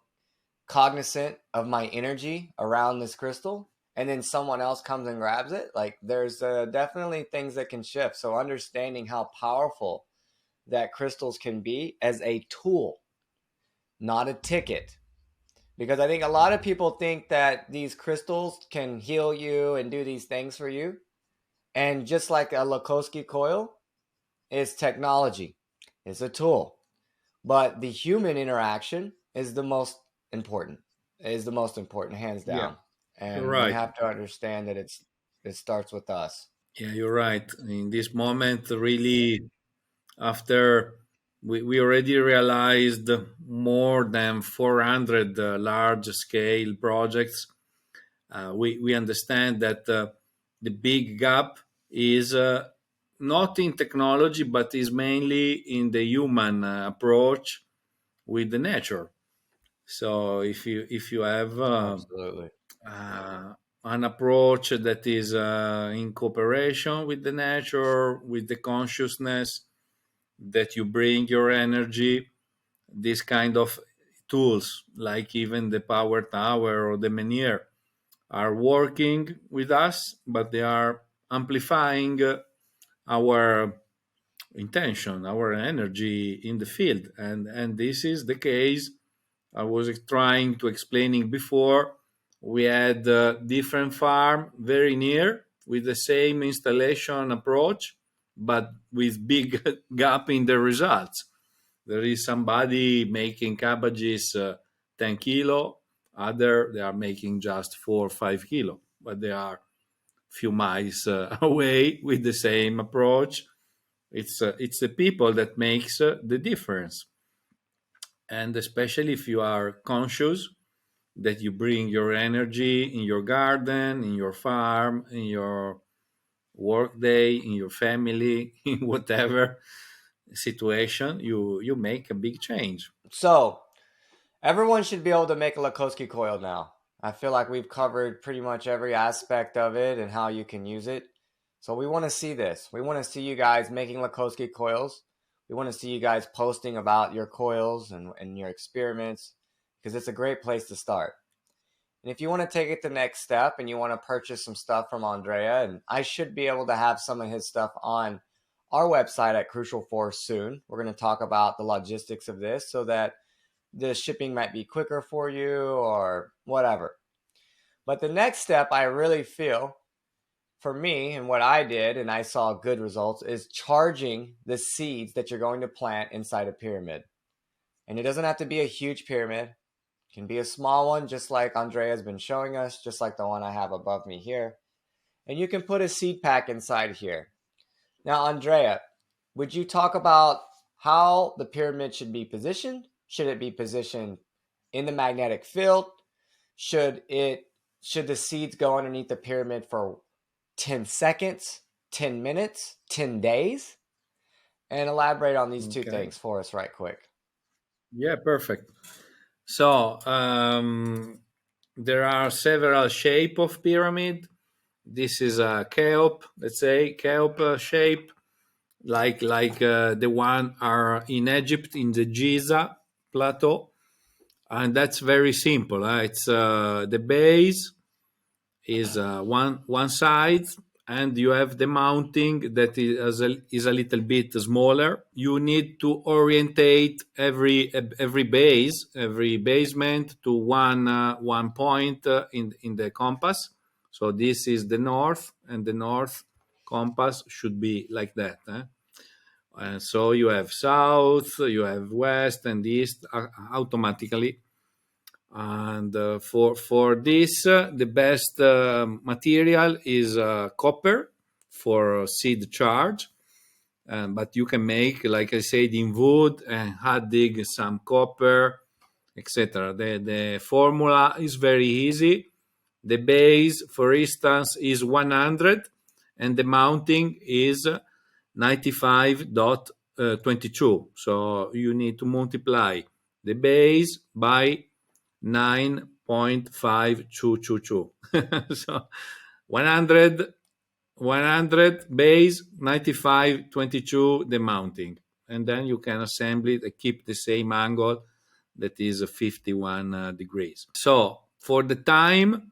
cognizant of my energy around this crystal, and then someone else comes and grabs it, like there's definitely things that can shift. So understanding how powerful that crystals can be as a tool, not a ticket. Because I think a lot of people think that these crystals can heal you and do these things for you. And just like a Lakosky coil is technology, it's a tool. But the human interaction is the most important, hands Yeah, down. you're And we right. have to understand that it starts with us. Yeah, you're right. In this moment, really, after we already realized more than 400 large scale projects, we understand that the big gap is not in technology, but is mainly in the human approach with the nature. So if you have Absolutely. uh, an approach that is in cooperation with the nature, with the consciousness that you bring your energy, this kind of tools, like even the power tower or the menhir, are working with us, but they are amplifying our intention, our energy in the field. And this is the case I was trying to explaining before. We had a different farm very near with the same installation approach, but with big gap in the results. There is somebody making cabbages 10 kilo, other they are making just 4 or 5 kilo, but they are few miles away with the same approach. It's the people that makes the difference, and especially if you are conscious that you bring your energy in your garden, in your farm, in your work day, in your family, in whatever situation, you make a big change. So everyone should be able to make a Lakosky coil now. I feel like we've covered pretty much every aspect of it and how you can use it. So we want to see this. We want to see you guys making Lakosky coils. We want to see you guys posting about your coils and your experiments, because it's a great place to start. And if you want to take it the next step and you want to purchase some stuff from Andrea, and I should be able to have some of his stuff on our website at Crucial Force soon. We're going to talk about the logistics of this so that the shipping might be quicker for you or whatever. But the next step, I really feel for me, and what I did, and I saw good results, is charging the seeds that you're going to plant inside a pyramid. And it doesn't have to be a huge pyramid. It can be a small one, just like Andrea has been showing us, just like the one I have above me here. And you can put a seed pack inside here. Now, Andrea, would you talk about how the pyramid should be positioned? Should it be positioned in the magnetic field? Should the seeds go underneath the pyramid for 10 seconds, 10 minutes, 10 days? And elaborate on these two Okay. things for us right quick. Yeah, perfect. So there are several shape of pyramid. This is a Cheops, let's say Cheops shape, like the one are in Egypt in the Giza plateau, and that's very simple. It's the base is one side, and you have the mounting that is a little bit smaller. You need to orientate every base, every basement to one point in the compass. So this is the north, and the north compass should be like that. And so you have south, you have west and east automatically. And for this, the best material is copper for seed charge. But you can make, like I said, in wood and adding some copper, etc. The formula is very easy. The base, for instance, is 100, and the mounting is 95.22. So you need to multiply the base by 9.5222. So 100, 100 base, 95, 22 the mounting. And then you can assemble it and keep the same angle that is 51 degrees. So for the time,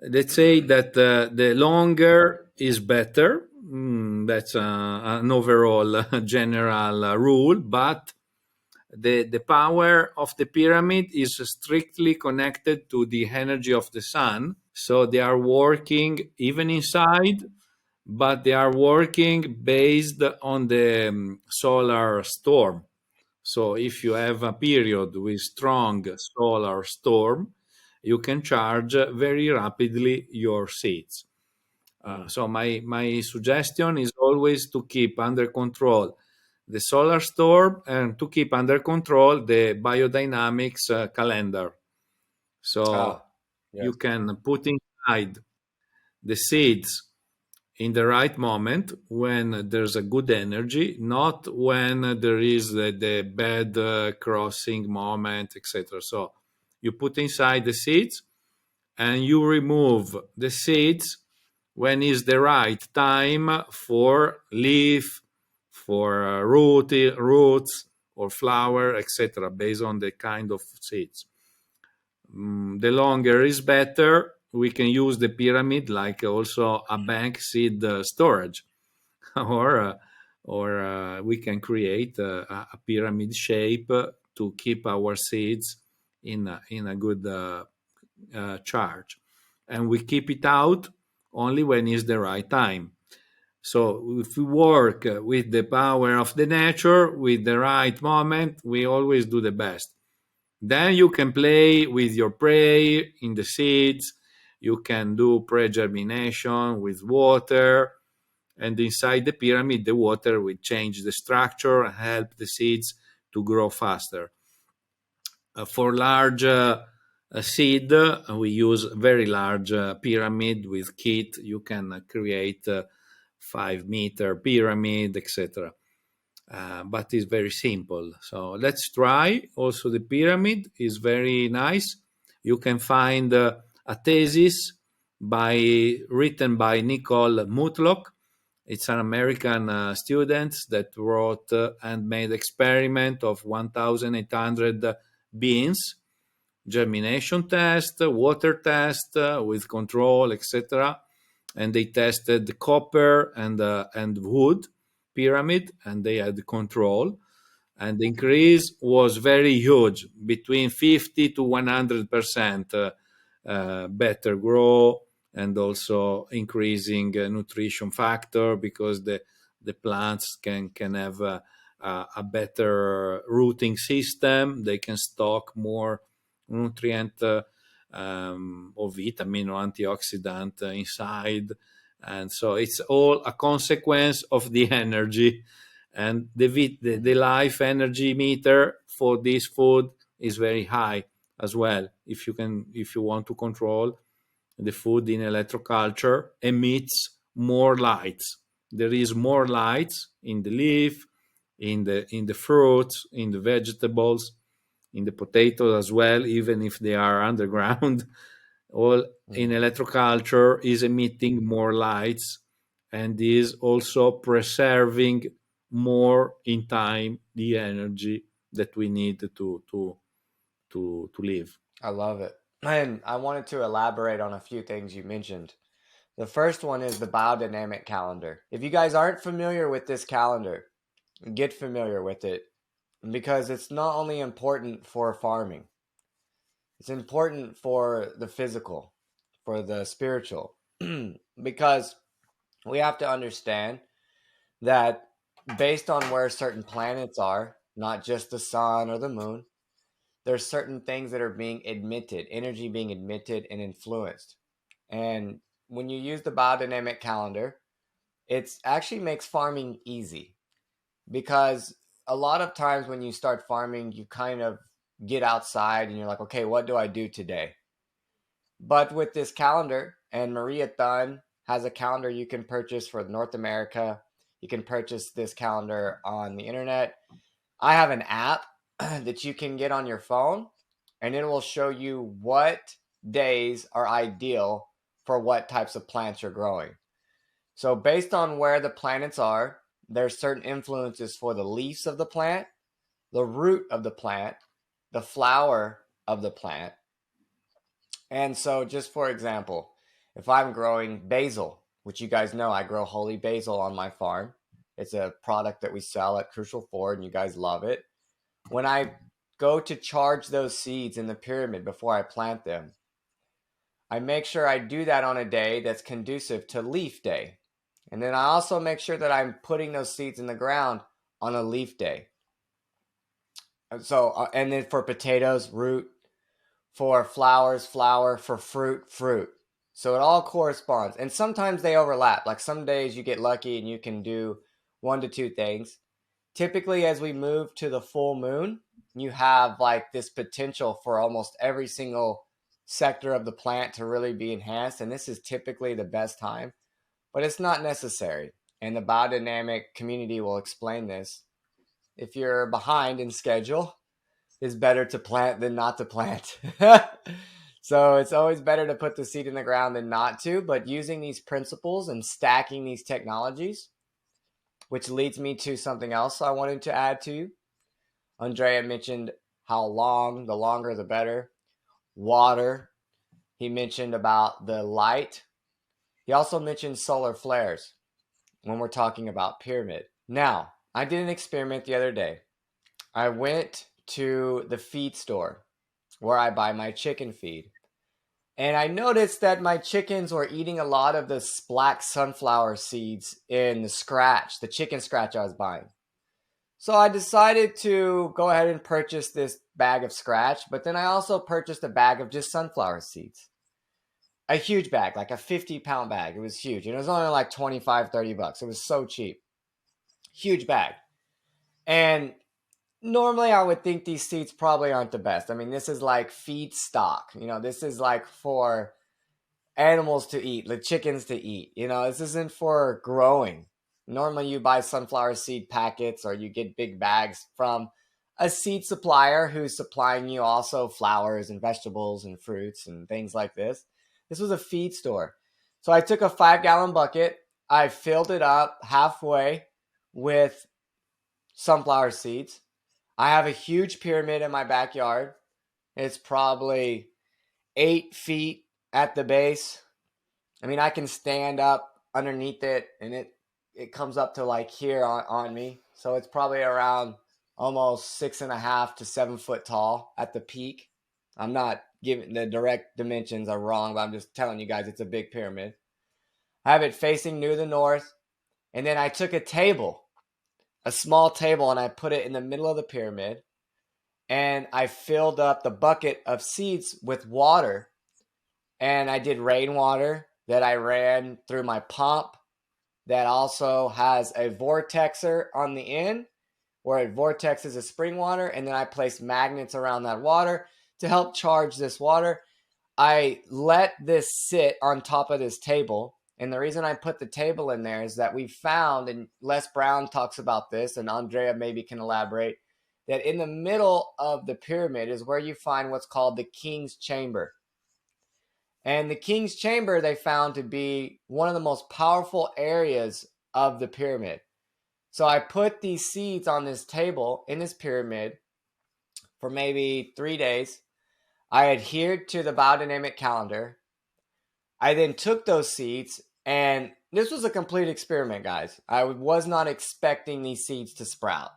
let's say that the longer is better. That's an overall general rule, but the power of the pyramid is strictly connected to the energy of the sun. So they are working even inside, but they are working based on the solar storm. So if you have a period with strong solar storm, you can charge very rapidly your seeds. Mm. So my suggestion is always to keep under control the solar storm and to keep under control the biodynamics calendar. Oh, So you yes. can put inside the seeds in the right moment when there's a good energy, not when there is the bad crossing moment, etc. So you put inside the seeds and you remove the seeds when is the right time for leaf, for roots, or flower, etc., based on the kind of seeds. The longer is better. We can use the pyramid like also a bank seed storage, or we can create a pyramid shape to keep our seeds in a good charge, and we keep it out only when is the right time. So if we work with the power of the nature, with the right moment, we always do the best. Then you can play with your prey in the seeds. You can do pre-germination with water. And inside the pyramid, the water will change the structure and help the seeds to grow faster. For large seed, we use very large pyramid with kit. You can create 5-meter pyramid, etc. But it's very simple. So let's try. Also, the pyramid is very nice. You can find a thesis written by Nicole Mutlock. It's an American student that wrote and made experiment of 1,800 beans, germination test, water test with control, etc. And they tested copper and wood pyramid, and they had control. And the increase was very huge, between 50 to 100% better grow, and also increasing nutrition factor, because the plants can have a better rooting system. They can stock more nutrient or vitamin or antioxidant inside, and so it's all a consequence of the energy. And the life energy meter for this food is very high as well. If you want to control the food in electroculture, emits more lights. There is more lights in the leaf, in the fruits, in the vegetables, in the potatoes as well, even if they are underground. All in Mm. electroculture is emitting more lights, and is also preserving more in time the energy that we need to live. I love it. And I wanted to elaborate on a few things you mentioned. The first one is the biodynamic calendar. If you guys aren't familiar with this calendar, get familiar with it, because it's not only important for farming, it's important for the physical, for the spiritual, because we have to understand that based on where certain planets are, not just the sun or the moon, there's certain things that are being emitted, energy being emitted and influenced. And when you use the biodynamic calendar, it actually makes farming easy, because a lot of times when you start farming, you kind of get outside and you're like, okay, what do I do today? But with this calendar, and Maria Thun has a calendar you can purchase for North America. You can purchase this calendar on the internet. I have an app that you can get on your phone, and it will show you what days are ideal for what types of plants you're growing. So, based on where the planets are, there's certain influences for the leaves of the plant, the root of the plant, the flower of the plant. And so, just for example, if I'm growing basil, which you guys know I grow holy basil on my farm, it's a product that we sell at Crucial Ford, and you guys love it. When I go to charge those seeds in the pyramid before I plant them, I make sure I do that on a day that's conducive to leaf day. And then I also make sure that I'm putting those seeds in the ground on a leaf day. So, and then for potatoes, root; for flowers, flower; for fruit, fruit. So it all corresponds. And sometimes they overlap. Like some days you get lucky and you can do one to two things. Typically, as we move to the full moon, you have like this potential for almost every single sector of the plant to really be enhanced. And this is typically the best time, but it's not necessary. And the biodynamic community will explain this. If you're behind in schedule, it's better to plant than not to plant. So it's always better to put the seed in the ground than not to. But using these principles and stacking these technologies, which leads me to something else I wanted to add to you. Andrea mentioned how long, the longer the better. Water. He mentioned about the light. He also mentioned solar flares when we're talking about pyramid. Now, I did an experiment the other day. I went to the feed store where I buy my chicken feed. And I noticed that my chickens were eating a lot of the black sunflower seeds in the chicken scratch I was buying. So I decided to go ahead and purchase this bag of scratch, but then I also purchased a bag of just sunflower seeds. A huge bag, like a 50-pound bag. It was huge. And it was only like 25, $30. It was so cheap. Huge bag. And normally I would think these seeds probably aren't the best. I mean, this is like feed stock. This is like for animals to eat, the chickens to eat. This isn't for growing. Normally you buy sunflower seed packets or you get big bags from a seed supplier who's supplying you also flowers and vegetables and fruits and things like this. This was a feed store. So I took a 5-gallon bucket. I filled it up halfway with sunflower seeds. I have a huge pyramid in my backyard. It's probably 8 feet at the base. I mean, I can stand up underneath it, and it comes up to like here on me. So it's probably around almost 6.5 to 7 foot tall at the peak. I'm not giving the direct dimensions are wrong, but I'm just telling you guys it's a big pyramid. I have it facing near the north, and then I took a table, a small table, and I put it in the middle of the pyramid, and I filled up the bucket of seeds with water, and I did rainwater that I ran through my pump that also has a vortexer on the end where it vortexes a spring water, and then I place magnets around that water to help charge this water. I let this sit on top of this table, and the reason I put the table in there is that we found, and Les Brown talks about this, and Andrea maybe can elaborate, that in the middle of the pyramid is where you find what's called the king's chamber. And the king's chamber they found to be one of the most powerful areas of the pyramid. So I put these seeds on this table in this pyramid for maybe 3 days. I adhered to the biodynamic calendar. I then took those seeds, and this was a complete experiment, guys. I was not expecting these seeds to sprout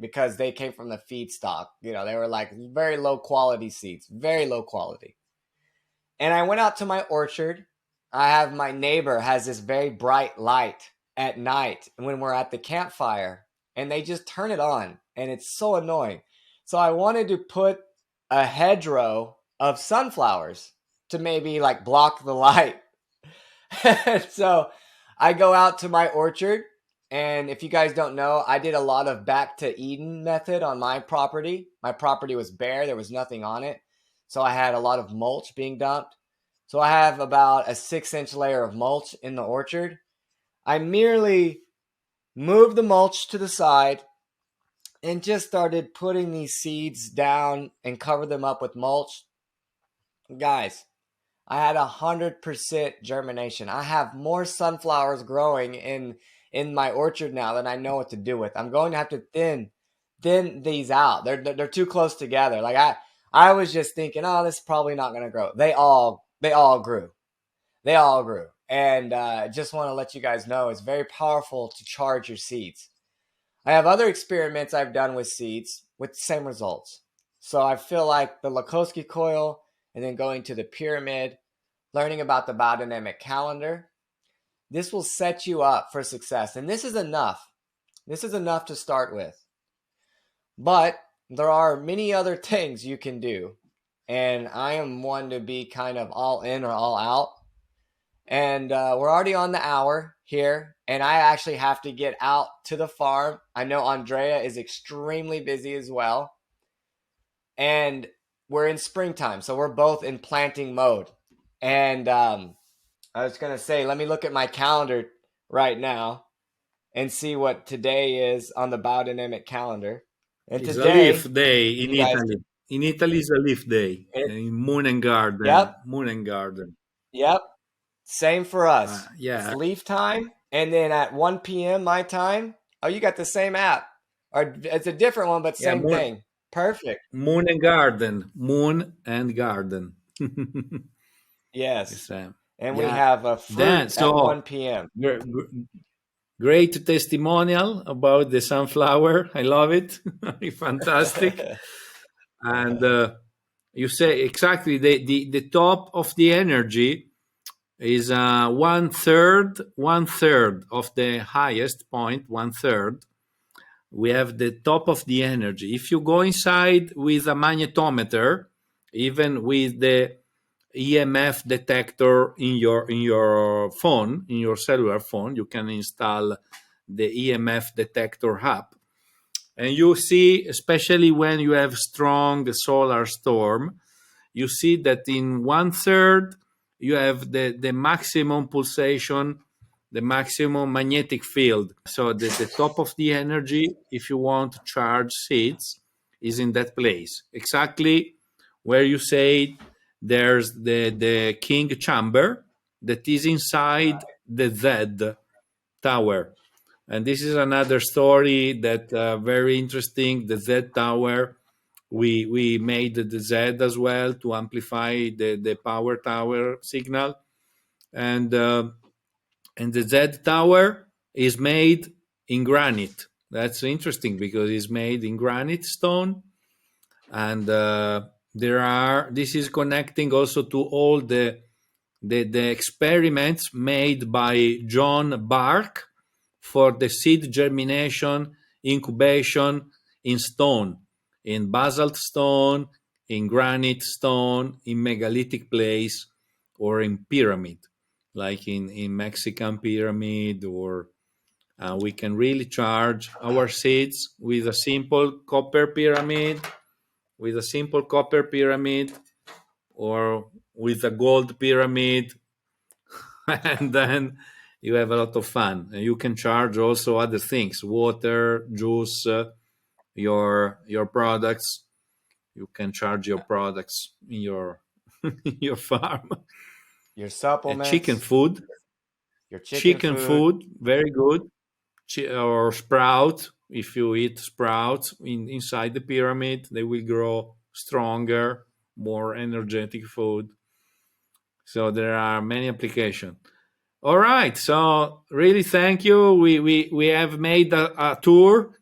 because they came from the feedstock. You know, they were like very low quality seeds, very low quality. And I went out to my orchard. I have my neighbor has this very bright light at night when we're at the campfire, and they just turn it on, and it's so annoying. So I wanted to put a hedgerow of sunflowers to maybe like block the light. So I go out to my orchard, and if you guys don't know, I did a lot of back to Eden method on my property. My property was bare, there was nothing on it. So I had a lot of mulch being dumped. So I have about a 6-inch layer of mulch in the orchard. I merely moved the mulch to the side and just started putting these seeds down and covered them up with mulch. Guys, I had 100% germination. I have more sunflowers growing in my orchard now than I know what to do with. I'm going to have to thin these out. They're too close together. Like I was just thinking, oh, this is probably not going to grow. They all grew. They all grew. And just want to let you guys know it's very powerful to charge your seeds. I have other experiments I've done with seeds with the same results. So I feel like the Lakosky coil and then going to the pyramid, learning about the biodynamic calendar, this will set you up for success. And this is enough. This is enough to start with. But there are many other things you can do. And I am one to be kind of all in or all out. And we're already on the hour here. And I actually have to get out to the farm. I know Andrea is extremely busy as well. And we're in springtime. So we're both in planting mode. And I was going to say, let me look at my calendar right now and see what today is on the biodynamic calendar. And It's a leaf today, day in you guys, Italy. In Italy, it's a leaf day. In Moon and Garden. yep, Moon and Garden. yep, same for us. It's Yeah. leaf time. And then at 1 p.m. my time, oh, you got the same app. Or it's a different one, but Yeah. same thing. Perfect. Moon and Garden. Moon and Garden. Yes. Yes, And we yeah. have a Then, fruit at so 1 p.m. great testimonial about the sunflower. I love it. Fantastic. And you say exactly the top of the energy is one third of the highest point, one third. We have the top of the energy. If you go inside with a magnetometer, even with the EMF detector in your phone, in your cellular phone, you can install the EMF detector app, and you see, especially when you have strong solar storm, you see that in one third you have the maximum pulsation, the maximum magnetic field. So the top of the energy, if you want to charge seeds, is in that place, exactly where you say there's the king chamber that is inside the Z tower. And this is another story that very interesting. The Z tower, we made the Z as well to amplify the power tower signal, and and the Z tower is made in granite. That's interesting because it's made in granite stone, and This is connecting also to all the experiments made by John Bark for the seed germination incubation in stone, in basalt stone, in granite stone, in megalithic place, or in pyramid, like in Mexican pyramid. Or we can really charge our seeds with a simple copper pyramid, or with a gold pyramid, and then you have a lot of fun. And you can charge also other things, water, juice, your products. You can charge your products in your in your farm. Your Chicken supplements, food, your chicken food. very good. Or sprout, if you eat sprouts inside the pyramid, they will grow stronger, more energetic food. So there are many applications. All right. So really, thank you. We have made a tour,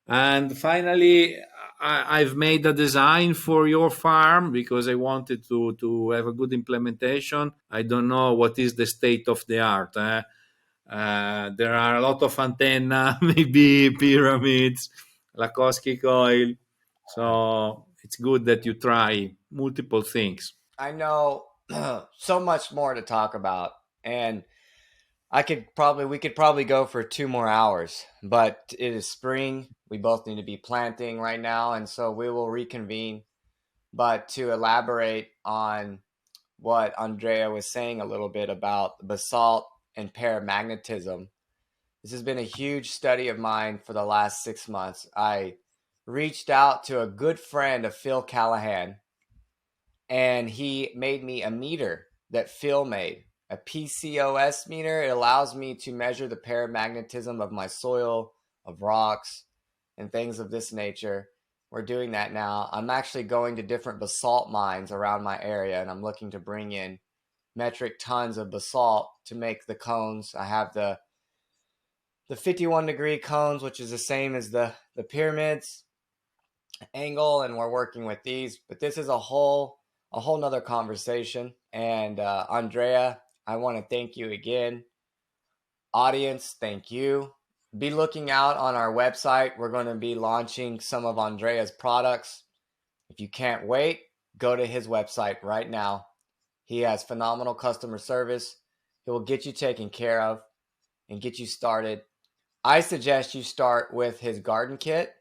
and finally, I've made a design for your farm because I wanted to have a good implementation. I don't know what is the state of the art. There are a lot of antenna, maybe pyramids, Lakoski coil. So it's good that you try multiple things. I know so much more to talk about, and we could probably go for 2 more hours, but it is spring. We both need to be planting right now, and so we will reconvene. But to elaborate on what Andrea was saying a little bit about basalt and paramagnetism, this has been a huge study of mine for the last 6 months. I reached out to a good friend of Phil Callahan, and he made me a meter that Phil made, a PCOS meter. It allows me to measure the paramagnetism of my soil, of rocks, and things of this nature. We're doing that now. I'm actually going to different basalt mines around my area, and I'm looking to bring in metric tons of basalt to make the cones. I have the 51-degree cones, which is the same as the pyramids angle, and we're working with these. But this is a whole nother conversation. And Andrea, I want to thank you again. Audience, thank you. Be looking out on our website. We're going to be launching some of Andrea's products. If you can't wait, go to his website right now. He has phenomenal customer service. He will get you taken care of and get you started. I suggest you start with his garden kit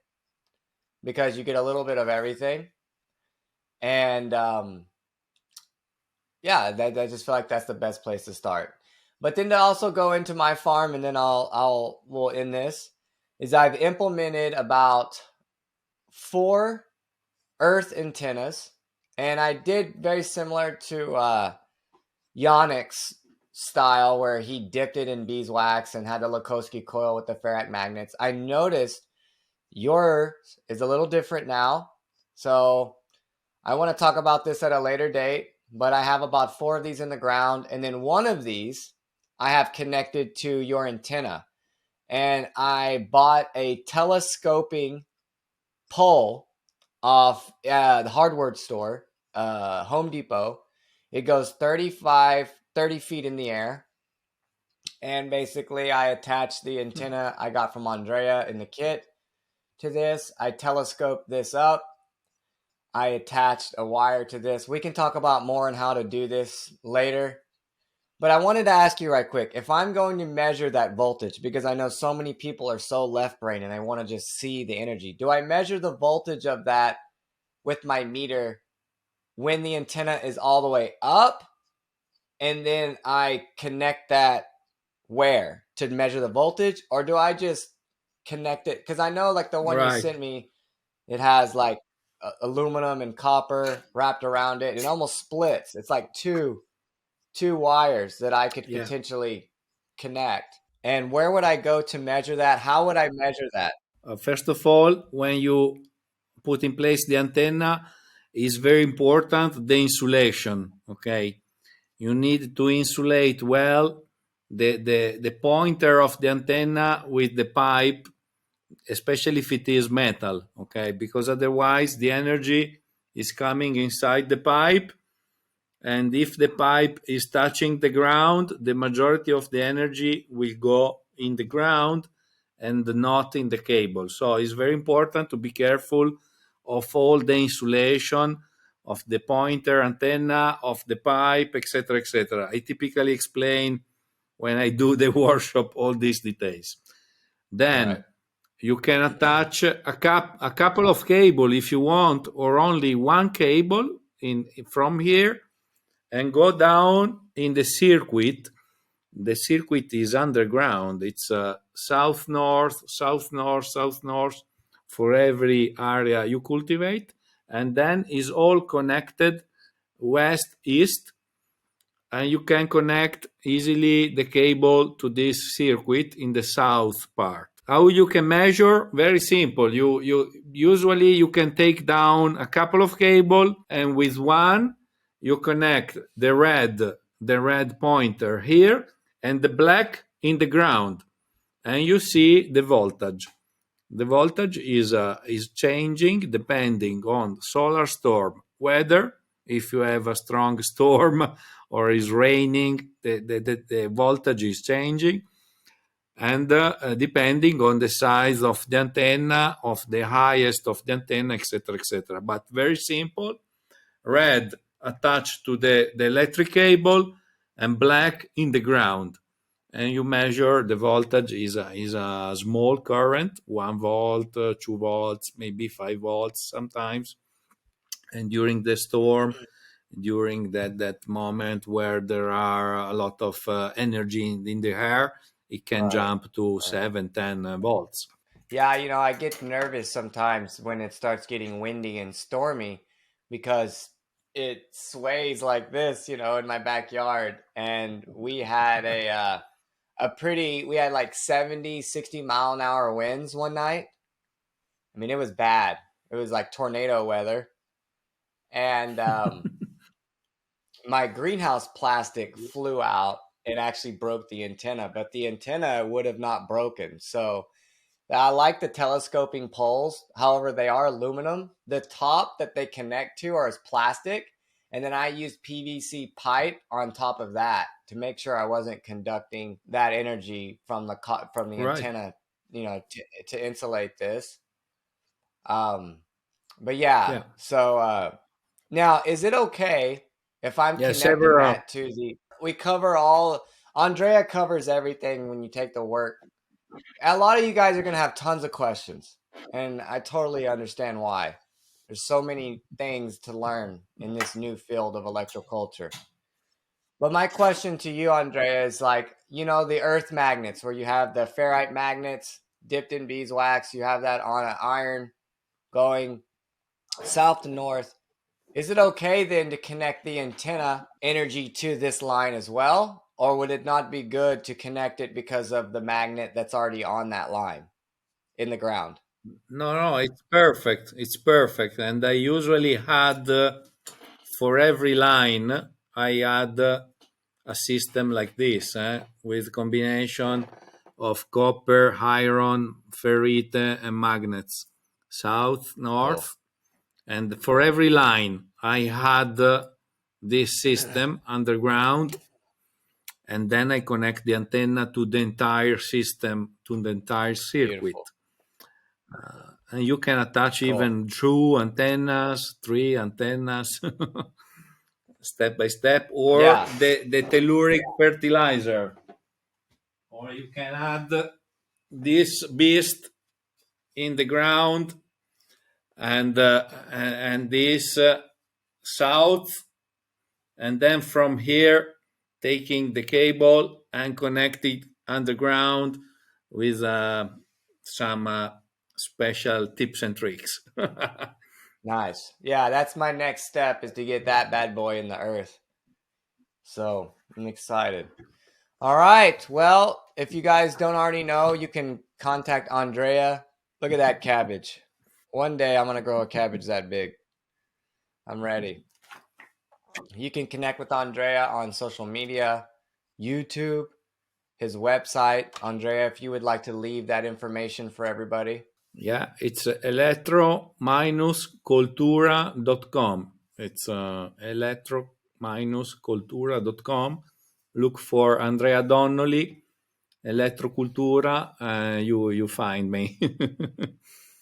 because you get a little bit of everything. And yeah, I just feel like that's the best place to start. But then to also go into my farm, and then we'll end this, is I've implemented about 4 earth antennas, and I did very similar to Yannick's style where he dipped it in beeswax and had the Lakoski coil with the ferrite magnets. I noticed yours is a little different now, so I want to talk about this at a later date. But I have about 4 of these in the ground, and then one of these I have connected to your antenna. And I bought a telescoping pole off the hardware store, Home Depot. It goes 30 feet in the air. And basically, I attach the antenna I got from Andrea in the kit to this. I telescope this up. I attached a wire to this. We can talk about more on how to do this later. But I wanted to ask you right quick, if I'm going to measure that voltage, because I know so many people are so left brain and they want to just see the energy. Do I measure the voltage of that with my meter when the antenna is all the way up? And then I connect that where to measure the voltage? Or do I just connect it? Because I know like the one you Right. sent me, it has like aluminum and copper wrapped around it. It almost splits. It's like two wires that I could Yeah. potentially connect. And where would I go to measure that? How would I measure that? First of all, when you put in place the antenna, is very important the insulation. Okay, you need to insulate well the pointer of the antenna with the pipe, especially if it is metal. Okay, because otherwise the energy is coming inside the pipe, and if the pipe is touching the ground, the majority of the energy will go in the ground and not in the cable. So it's very important to be careful of all the insulation of the pointer antenna, of the pipe, etc., etc. I typically explain when I do the workshop all these details. Right. Then you can attach a couple of cable if you want, or only one cable in from here, and go down in the circuit. The circuit is underground. It's south north, south north, south north for every area you cultivate, and then is all connected west east, and you can connect easily the cable to this circuit in the south part. How you can measure? Very simple. You usually you can take down a couple of cable, and with one you connect the red pointer here and the black in the ground, and you see the voltage. The voltage is changing depending on solar storm weather. If you have a strong storm or is raining, the voltage is changing, and depending on the size of the antenna, of the highest of the antenna, etc., etc. But very simple: red attached to the electric cable and black in the ground, and you measure the voltage is a small current, 1 volt, 2 volts, maybe 5 volts sometimes. And during the storm, during that moment where there are a lot of energy in the air, it can Right. jump to Right. 7, 10 volts. Yeah, I get nervous sometimes when it starts getting windy and stormy because it sways like this, in my backyard. And we had we had like 70, 60 mile an hour winds one night. I mean, it was bad. It was like tornado weather. And my greenhouse plastic flew out and actually broke the antenna, but the antenna would have not broken. So I like the telescoping poles. However, they are aluminum. The top that they connect to are as plastic. And then I used PVC pipe on top of that to make sure I wasn't conducting that energy from the Right. antenna, to insulate this. Um, but yeah, Yeah. so now is it okay if I'm Yeah. connecting Several. that to we cover all, Andrea covers everything when you take the work. A lot of you guys are going to have tons of questions, and I totally understand why. There's so many things to learn in this new field of electroculture. But my question to you, Andrea, is like, the earth magnets where you have the ferrite magnets dipped in beeswax, you have that on an iron going south to north. Is it okay then to connect the antenna energy to this line as well? Or would it not be good to connect it because of the magnet that's already on that line in the ground? No, no, it's perfect. It's perfect. And I usually had, for every line, I had a system like this, with combination of copper, iron, ferrite, and magnets, south, Cool. north. And for every line, I had this system underground, and then I connect the antenna to the entire system, to the entire circuit. Beautiful. And you can attach Cool. even two antennas, three antennas, step by step, or Yeah. the telluric fertilizer. Or you can add this beast in the ground, and this south, and then from here taking the cable and connect it underground with some special tips and tricks. Nice. Yeah, that's my next step is to get that bad boy in the earth. So I'm excited. All right. Well, if you guys don't already know, you can contact Andrea. Look at that cabbage. One day I'm going to grow a cabbage that big. I'm ready. You can connect with Andrea on social media, YouTube, his website. Andrea, if you would like to leave that information for everybody. Yeah, it's elettro-cultura.com. It's elettro-cultura.com. Look for Andrea Donnoli, Electrocultura. You find me.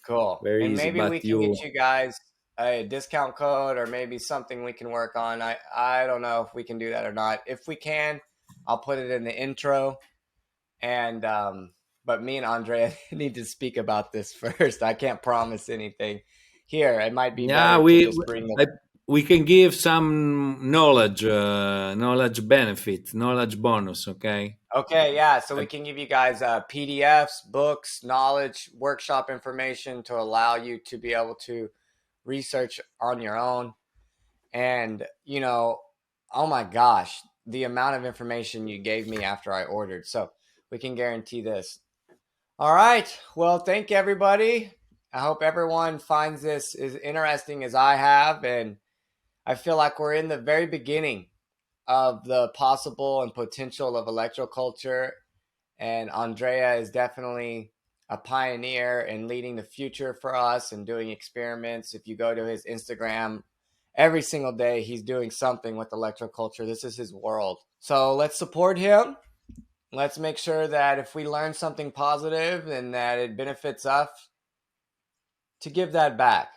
Cool. Very And easy, maybe we but can get you you guys a discount code or maybe something we can work on. I don't know if we can do that or not. If we can, I'll put it in the intro. And but me and Andrea need to speak about this first. I can't promise anything here. It might be yeah better to just bring the I, we can give some knowledge, knowledge benefit, knowledge bonus. Okay. Okay, yeah. So I, we can give you guys PDFs, books, knowledge, workshop information to allow you to be able to research on your own. And, oh my gosh, the amount of information you gave me after I ordered. So we can guarantee this. All right. Well, thank you, everybody. I hope everyone finds this as interesting as I have. And I feel like we're in the very beginning of the possible and potential of electroculture. And Andrea is definitely a pioneer in leading the future for us and doing experiments. If you go to his Instagram, every single day he's doing something with electroculture. This is his world. So let's support him. Let's make sure that if we learn something positive and that it benefits us, to give that back.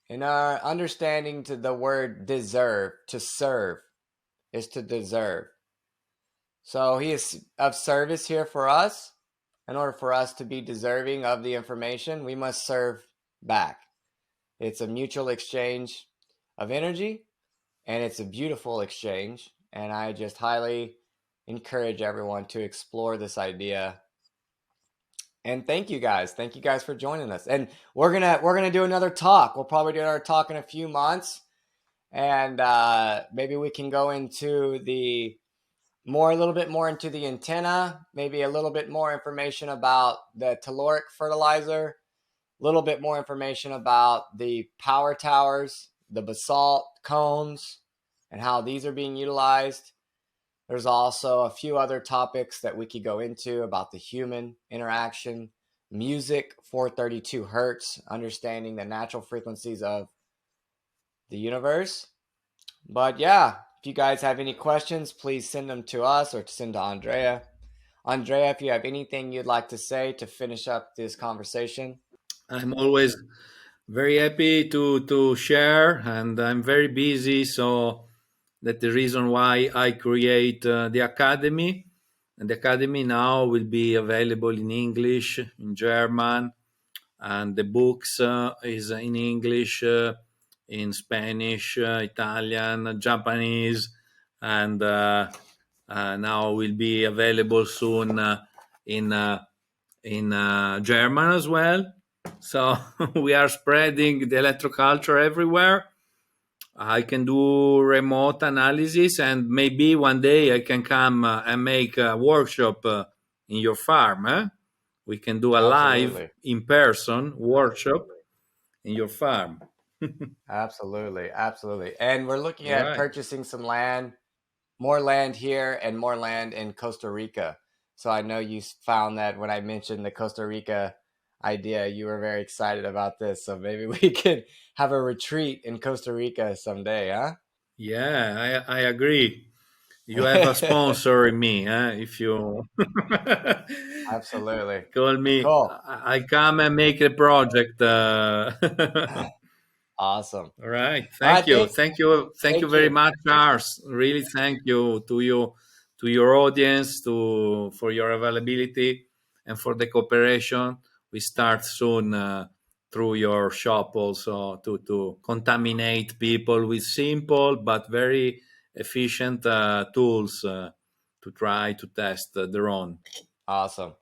In our understanding to the word deserve, to serve is to deserve. So he is of service here for us. In order for us to be deserving of the information, we must serve back. It's a mutual exchange of energy, and it's a beautiful exchange. And I just highly encourage everyone to explore this idea. And thank you guys. Thank you guys for joining us. And we're gonna do another talk. We'll probably do another talk in a few months, and maybe we can go into the more a little bit more into the antenna, maybe a little bit more information about the telluric fertilizer, a little bit more information about the power towers, the basalt cones, and how these are being utilized. There's also a few other topics that we could go into about the human interaction, music, 432 hertz, understanding the natural frequencies of the universe. But yeah, if you guys have any questions, please send them to us or send to Andrea. Andrea, if you have anything you'd like to say to finish up this conversation. I'm always very happy to share, and I'm very busy, so that's the reason why I create the academy. And the academy now will be available in English, in German, and the books is in English, in Spanish, Italian, Japanese, and now will be available soon in German as well. So we are spreading the electroculture everywhere. I can do remote analysis, and maybe one day I can come and make a workshop in your farm. We can do a live Absolutely. in person workshop in your farm. Absolutely. Absolutely. And we're looking All at right. purchasing some land, more land here and more land in Costa Rica. So I know you found that when I mentioned the Costa Rica idea, you were very excited about this. So maybe we could have a retreat in Costa Rica someday, Yeah, I agree. You have a huh? sponsor in me. If you Absolutely. call me, Cool. I come and make a project. Awesome. All right. All right. Thank you. Thank you. Thank you Thank very you. much, Charles. Really thank you to your audience, to for your availability and for the cooperation. We start soon through your shop also to contaminate people with simple but very efficient tools to try to test their own. Awesome.